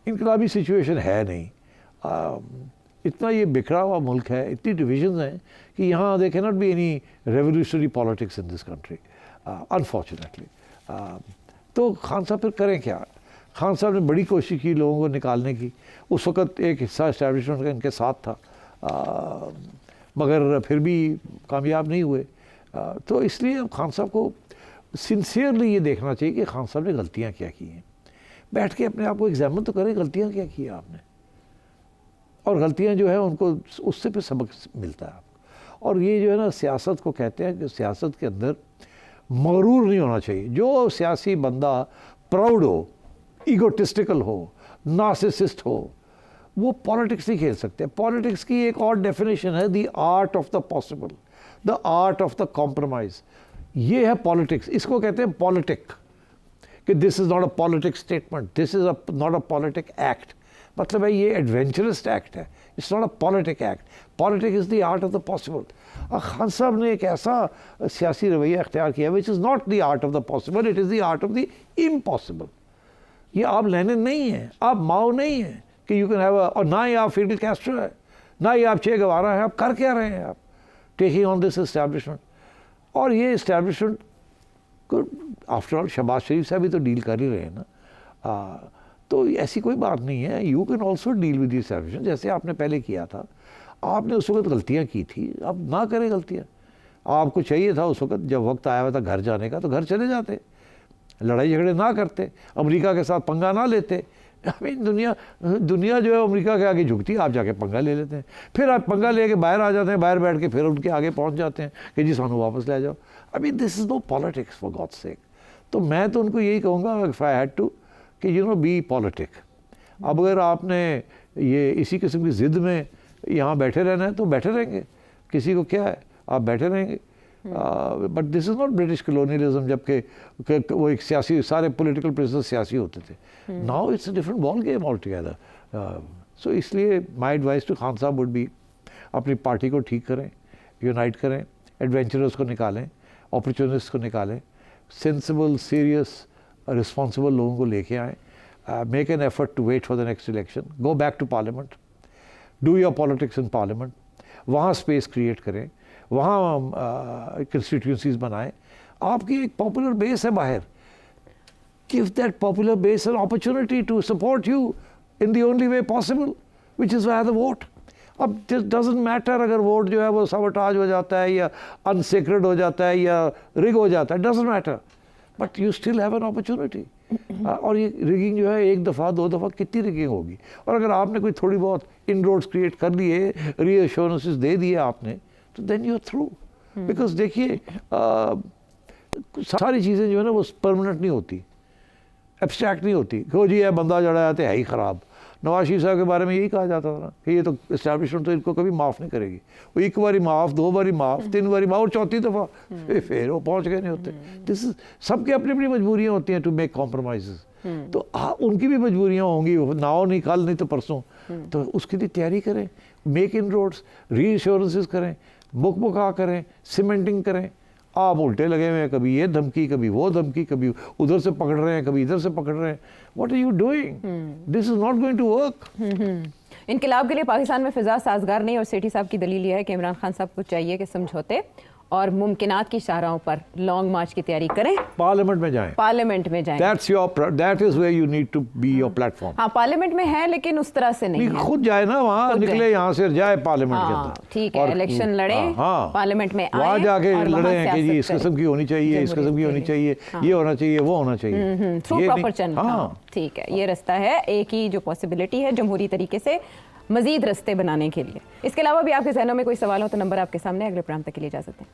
انقلابی سچویشن ہے نہیں, اتنا یہ بکھرا ہوا ملک ہے, اتنی ڈویژنز ہیں کہ یہاں they can not be any revolutionary politics in this country unfortunately. تو خان صاحب پھر کریں کیا؟ خان صاحب نے بڑی کوشش کی لوگوں کو نکالنے کی. اس وقت ایک حصہ اسٹیبلشمنٹ کا ان کے ساتھ تھا, مگر پھر بھی کامیاب نہیں ہوئے. تو اس لیے خان صاحب کو سنسیئرلی یہ دیکھنا چاہیے کہ خان صاحب نے غلطیاں کیا کی ہیں. بیٹھ کے اپنے آپ کو ایگزامن تو کریں, غلطیاں کیا کی ہیں آپ نے, اور غلطیاں جو ہیں ان کو اس سے پھر سبق ملتا ہے آپ کو. اور یہ جو ہے نا سیاست کو کہتے ہیں کہ سیاست کے اندر مغرور نہیں ہونا چاہیے. جو سیاسی بندہ پراؤڈ ہو, ایگوٹسٹیکل ہو, نارسسسٹ ہو, وہ پالیٹکس نہیں کھیل سکتے. پالیٹکس کی ایک اور ڈیفینیشن ہے, the art of the possible, the art of the compromise. یہ ہے پالیٹکس. اس کو کہتے ہیں پالیٹک, کہ this is not a politic statement, this is not a politic act. مطلب ہے یہ ایڈونچرس ایکٹ ہے, it's not a politic act. Politic is the art of the possible. Khan sahab نے ایک ایسا سیاسی رویہ اختیار کیا which is not the art of the possible, it is the art of the impossible. یہ آپ لینن نہیں ہیں, آپ ماؤ نہیں ہیں کہ یو کین ہیو اور نہ ہی آپ فیڈل کیسٹرو ہے, نہ ہی آپ چے گوارا ہے. آپ کر کیا رہے ہیں؟ آپ ٹیکنگ آن دس اسٹیبلشمنٹ. اور یہ اسٹیبلشمنٹ کو آفٹر آل شہباز شریف صاحب بھی تو ڈیل کر ہی رہے ہیں نا. تو ایسی کوئی بات نہیں ہے, you can also deal with the establishment جیسے آپ نے پہلے کیا تھا. آپ نے اس وقت غلطیاں کی تھی, اب نہ کریں غلطیاں. آپ کو چاہیے تھا اس وقت جب وقت آیا ہوا تھا گھر جانے کا تو گھر چلے جاتے, لڑائی جھگڑے نہ کرتے, امریکہ کے ساتھ پنگا نہ لیتے. دنیا جو ہے امریکہ کے آگے جھکتی ہے, آپ جا کے پنگا لے لیتے ہیں, پھر آپ پنگا لے کے باہر آ جاتے ہیں, باہر بیٹھ کے پھر ان کے آگے پہنچ جاتے ہیں کہ جی سانو واپس لے جاؤ. دس از نو پالیٹکس فار گاڈ سیک. تو میں تو ان کو یہی کہوں گا اف آئی ہیڈ ٹو کہ بی پالیٹک. اب اگر آپ نے یہ اسی قسم کی ضد میں یہاں بیٹھے رہنا ہے تو بیٹھے رہیں گے, کسی کو کیا ہے, آپ بیٹھے رہیں گے. But this is not British colonialism, جبکہ وہ ایک سیاسی, سارے پولیٹیکل پریزنر سیاسی ہوتے تھے. Now it's a different ball game altogether. So اس لیے مائی ایڈوائس ٹو خان صاحب وڈ بی اپنی پارٹی کو ٹھیک کریں, یونائٹ کریں, ایڈونچرز کو نکالیں, اپرچونسٹ کو نکالیں, سینسیبل, سیریس, رسپانسبل لوگوں کو لے کے آئیں. Make an effort to wait for the next election, go back to parliament, do your politics in parliament, وہاں اسپیس کریٹ کریں, وہاں کنسٹیٹیوئنسیز بنائیں. آپ کی ایک پاپولر بیس ہے باہر, give that popular base an opportunity to support you in the only way possible, which is via the vote. اب it doesn't matter اگر ووٹ جو ہے وہ سابوٹاج ہو جاتا ہے یا unsacred ہو جاتا ہے یا رگ ہو جاتا ہے, it doesn't matter, but you still have an opportunity. اور یہ رگنگ جو ہے ایک دفعہ دو دفعہ کتنی رگنگ ہوگی, اور اگر آپ نے کوئی تھوڑی بہت ان روڈس کریٹ کر لیے, ری ایشورنسز دے دیے آپ نے, تو then you are through. Because دیکھیے ساری چیزیں جو ہے نا وہ پرماننٹ نہیں ہوتی, ایبسٹریکٹ نہیں ہوتی کہ جی یہ بندہ جڑا جاتا ہے ہی خراب. نواز شریف صاحب کے بارے میں یہی کہا جاتا تھا کہ یہ تو اسٹیبلشمنٹ تو ان کو کبھی معاف نہیں کرے گی, وہ ایک باری معاف, دو باری معاف, تین باری معاف, اور چوتھی دفعہ پھر وہ پہنچ گئے نہیں ہوتے. دس از, سب کی اپنی اپنی مجبوریاں ہوتی ہیں ٹو میک کمپرومائزز. تو ان کی بھی مجبوریاں ہوں گی, ناؤ نہیں, کل نہیں تو پرسوں, تو اس کے لیے تیاری کریں, make in roads, re assurances کریں, بک بکا کریں, سیمنٹنگ کریں. آپ الٹے لگے ہوئے ہیں, کبھی یہ دھمکی, کبھی وہ دھمکی, کبھی ادھر سے پکڑ رہے ہیں, کبھی ادھر سے پکڑ رہے ہیں. What are you doing? This is not going to work. انقلاب کے لیے پاکستان میں فضا سازگار نہیں, اور سیٹھی صاحب کی دلیل یہ ہے کہ عمران خان صاحب کو چاہیے کہ سمجھوتے اور ممکنات کی شاہراہوں پر لانگ مارچ کی تیاری کریں, پارلیمنٹ میں جائیں, پارلیمنٹ میں جائیں. That is where you need to be your platform. ہاں پارلیمنٹ میں ہے لیکن اس طرح سے نہیں ہے. خود جائے نا وہاں, نکلے یہاں سے جائے پارلیمنٹ کے اندر, ٹھیک ہے, الیکشن لڑے, پارلیمنٹ میں وہاں جا کے لڑے ہیں کہ جی اس قسم کی ہونی چاہیے, اس قسم کی ہونی چاہیے, یہ ہونا چاہیے, وہ ہونا چاہیے, تھرو پراپر چینل. ٹھیک ہے, یہ رستہ ہے ایک ہی جو پاسبلٹی ہے جمہوری طریقے سے مزید رستے بنانے کے لیے. اس کے علاوہ بھی آپ کے ذہنوں میں کوئی سوال ہو تو نمبر آپ کے سامنے. اگلے پروگرام تک کے لیے اجازت دیں.